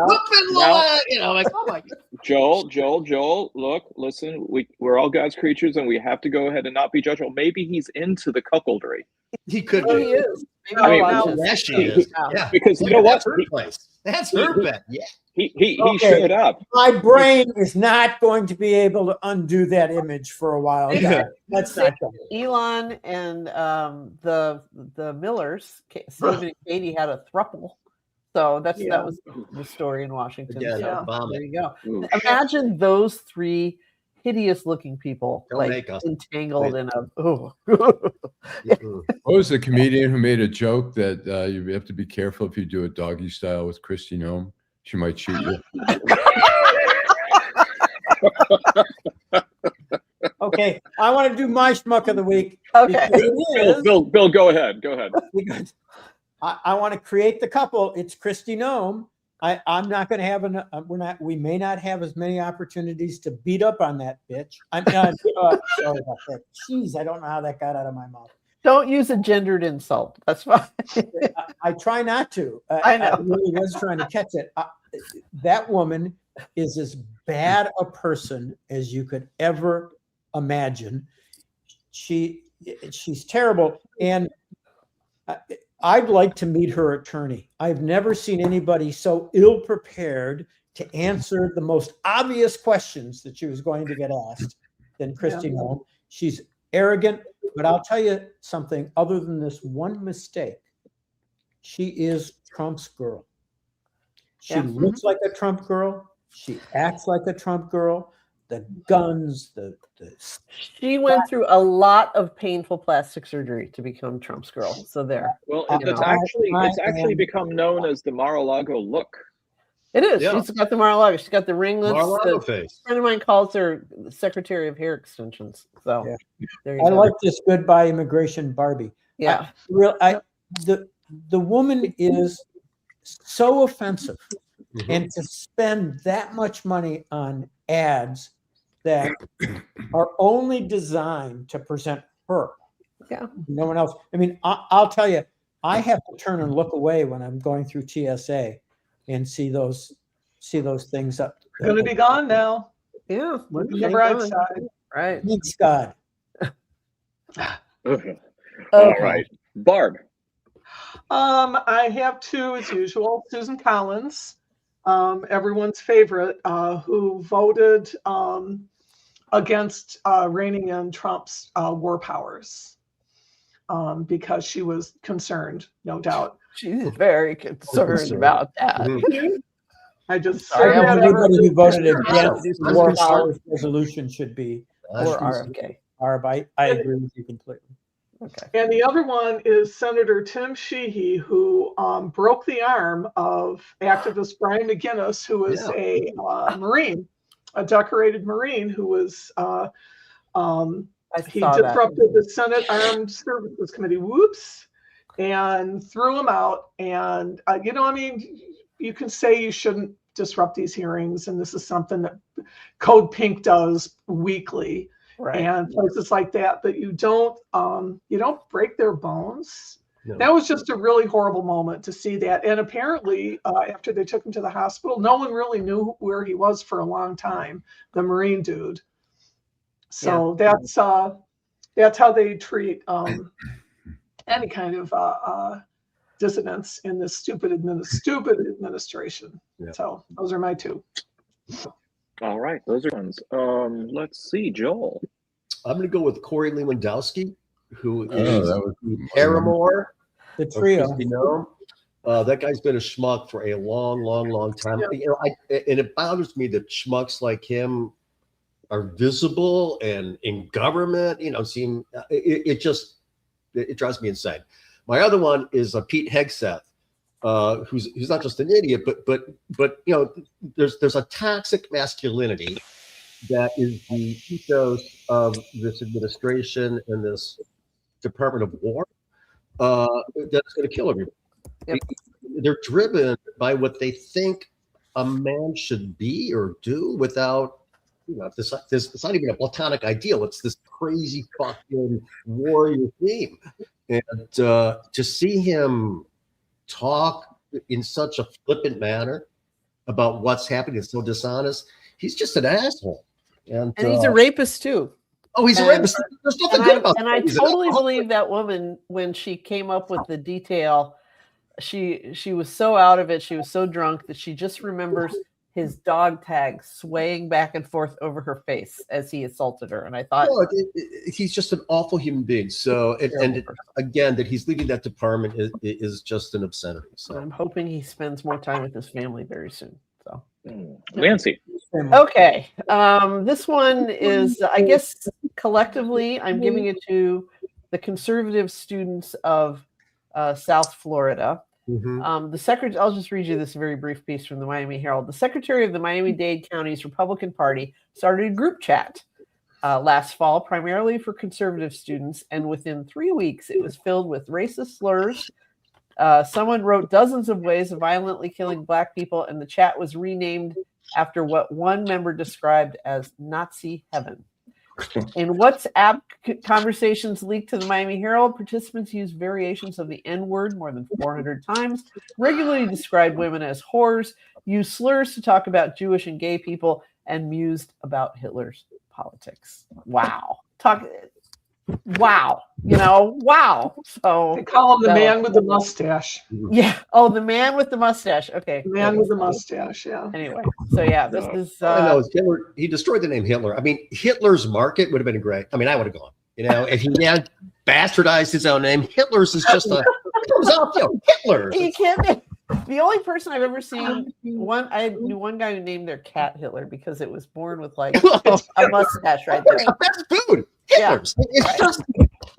now, you know, like, oh my God. Joel, look, listen, we're all God's creatures and we have to go ahead and not be judgmental. Maybe he's into the cuckoldry. He could Oh, be. he is. Yeah. Because you know what? That's her place. That's her bet. Yeah. He showed up. My brain is not going to be able to undo that image for a while. That's not going. Elon and the Millers, Steve and Katie, had a throuple. So that was the story in Washington. Yeah, so there you go. Ooh. Imagine those three hideous-looking people entangled in a. Oh. What was the comedian who made a joke that you have to be careful if you do a doggy style with Kristi Noem? She might shoot you. Okay, I want to do my schmuck of the week. Okay, Bill, go ahead. Go ahead. Because I want to create the couple. It's Kristi Noem. I'm not going to have we may not have as many opportunities to beat up on that bitch. I'm not sorry about that. Jeez, I don't know how that got out of my mouth. Don't use a gendered insult. That's fine. I try not to. I know. I really was trying to catch it. That woman is as bad a person as you could ever imagine. She's terrible, and I'd like to meet her attorney. I've never seen anybody so ill-prepared to answer the most obvious questions that she was going to get asked than Kristi Noem. She's arrogant, but I'll tell you something. Other than this one mistake, she is Trump's girl. She looks like a Trump girl. She acts like a Trump girl. The guns, She went through a lot of painful plastic surgery to become Trump's girl. So there. Well, it's actually become known as the Mar-a-Lago look. It is. Yeah. She's got the Mar-a-Lago. She's got the ringlets. Mar-a-Lago face. A friend of mine calls her the Secretary of Hair Extensions. So there you I go. like this goodbye immigration Barbie. Yeah. The woman is so offensive, and to spend that much money on ads that are only designed to present her. Yeah. No one else. I mean, I'll tell you, I have to turn and look away when I'm going through TSA and see those things up. Going to be gone now. Yeah. Look on the bright side. Right. Thanks God. All right. Barb. I have two as usual. Susan Collins, everyone's favorite, who voted against reining in Trump's war powers because she was concerned, no doubt. She's very concerned about that. I just Sorry, everybody who voted against These the war powers. powers resolution should be Or RFK. I agree with you completely. Okay. And the other one is Senator Tim Sheehy, who broke the arm of activist Brian McGinnis, who was a Marine, a decorated Marine, who was he disrupted the Senate Armed Services Committee. Whoops. And threw him out. And, you can say you shouldn't disrupt these hearings. And this is something that Code Pink does weekly. Right. And places like that, but you don't break their bones. No. That was just a really horrible moment to see that. And apparently, after they took him to the hospital, no one really knew where he was for a long time, the Marine dude. So that's how they treat any kind of dissidents in this stupid administration. Yeah. So those are my two. All right, those are ones. Let's see, Joel. I'm going to go with Corey Lewandowski, who is Paramore The trio. That guy's been a schmuck for a long, long, long time. You know, and it bothers me that schmucks like him are visible and in government. You know, it drives me insane. My other one is Pete Hegseth, who's not just an idiot, but you know, there's a toxic masculinity that is the ethos of this administration and this Department of War that's going to kill everybody. Yep. They're driven by what they think a man should be or do without, you know, it's not even a platonic ideal. It's this crazy fucking warrior theme. And to see him talk in such a flippant manner about what's happening is so dishonest. He's just an asshole. And he's a rapist too. Oh, he's a rapist. There's nothing good about that. And I totally believe that woman when she came up with the detail. She was so out of it. She was so drunk that she just remembers his dog tag swaying back and forth over her face as he assaulted her. And I thought, he's just an awful human being. So, and again, that he's leading that department is just an obscenity. So I'm hoping he spends more time with his family very soon. So, Nancy. Okay. This one is, I guess, collectively, I'm giving it to the conservative students of South Florida. Mm-hmm. The secretary, I'll just read you this very brief piece from the Miami Herald. The secretary of the Miami-Dade County's Republican Party started a group chat last fall, primarily for conservative students, and within 3 weeks, it was filled with racist slurs. Someone wrote dozens of ways of violently killing Black people, and the chat was renamed after what one member described as Nazi heaven. In WhatsApp conversations leaked to the Miami Herald, participants used variations of the N-word more than 400 times, regularly described women as whores, used slurs to talk about Jewish and gay people, and mused about Hitler's politics. Wow. Wow. You know, wow. So they call him the man with the mustache. Yeah. Oh, the man with the mustache. Okay. The man with the mustache. Yeah. Anyway, so yeah, this is. I know Hitler. He destroyed the name Hitler. I mean, Hitler's market would have been great. I mean, I would have gone. You know, if he had bastardized his own name, Hitler's is just a Hitler. You can't. The only person I've ever seen I knew one guy who named their cat Hitler because it was born with like a mustache right there. That's food. Hitler's. Yeah, it's just,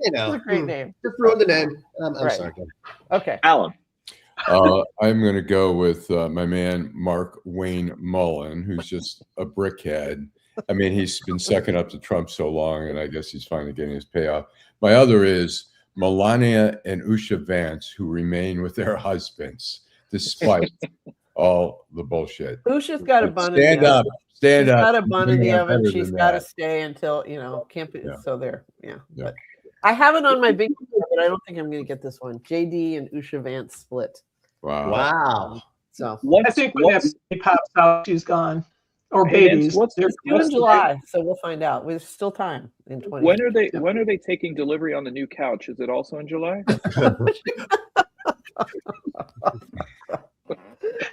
you know, it's a great name. Just ruined the name. I'm sorry. Okay, Alan. I'm going to go with my man Mark Wayne Mullen, who's just a brickhead. I mean, he's been sucking up to Trump so long, and I guess he's finally getting his payoff. My other is Melania and Usha Vance, who remain with their husbands despite all the bullshit. Usha's got a bun. Stand up. Stand up. She's got a bun in the oven. She's got to stay until, you know, can't be. Yeah. So there. Yeah. But I have it on my big, but I don't think I'm going to get this one. JD and Usha Vance split. Wow. So I think when that baby pops out, she's gone. Or babies. It's due in July, so we'll find out. There's still time in 20. When are they taking delivery on the new couch? Is it also in July?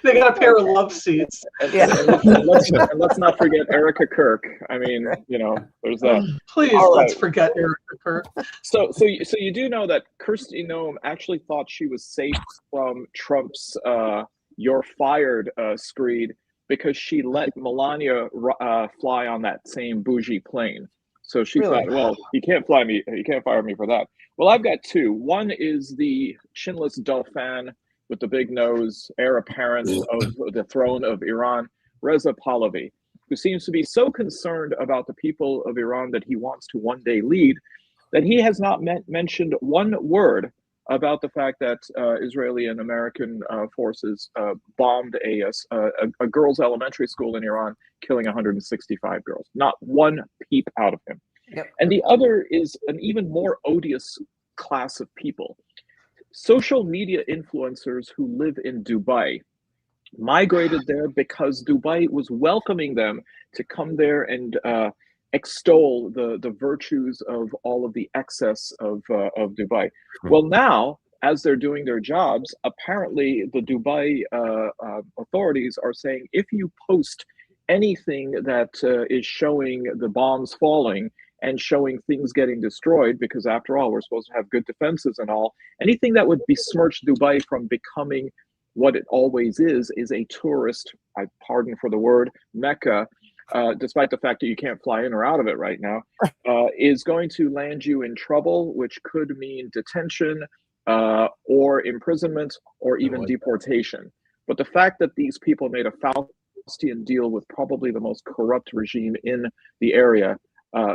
They got a pair of love seats. Yeah. And let's not forget Erica Kirk. I mean, you know, there's that. Please let's forget Erica Kirk. So you do know that Kristi Noem actually thought she was safe from Trump's "you're fired" screed because she let Melania fly on that same bougie plane. So she thought, well, you can't fire me for that. Well, I've got two. One is the chinless Dauphin with the big nose, heir apparent of the throne of Iran, Reza Pahlavi, who seems to be so concerned about the people of Iran that he wants to one day lead, that he has not mentioned one word about the fact that Israeli and American forces bombed a girls' elementary school in Iran, killing 165 girls. Not one peep out of him. Yep. And the other is an even more odious class of people. Social media influencers who live in Dubai migrated there because Dubai was welcoming them to come there and extol the virtues of all of the excess of Dubai. Well, now, as they're doing their jobs, apparently the Dubai authorities are saying, if you post anything that is showing the bombs falling and showing things getting destroyed, because after all, we're supposed to have good defenses and all. Anything that would besmirch Dubai from becoming what it always is a tourist, I pardon for the word, mecca, despite the fact that you can't fly in or out of it right now, is going to land you in trouble, which could mean detention or imprisonment or even deportation. But the fact that these people made a Faustian deal with probably the most corrupt regime in the area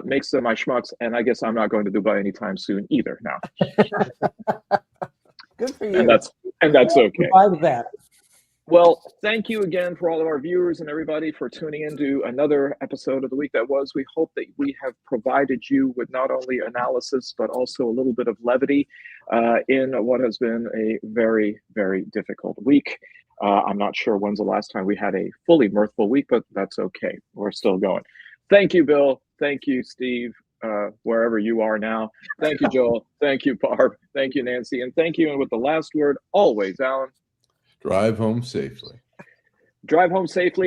makes them my schmucks, and I guess I'm not going to Dubai anytime soon either now. Good for you. And that's okay. Goodbye to that. Well, thank you again for all of our viewers and everybody for tuning into another episode of The Week That Was. We hope that we have provided you with not only analysis, but also a little bit of levity in what has been a very, very difficult week. I'm not sure when's the last time we had a fully mirthful week, but that's okay. We're still going. Thank you, Bill. Thank you, Steve, wherever you are now. Thank you, Joel. Thank you, Barb. Thank you, Nancy. And thank you, and with the last word, always, Allan. Drive home safely. Drive home safely.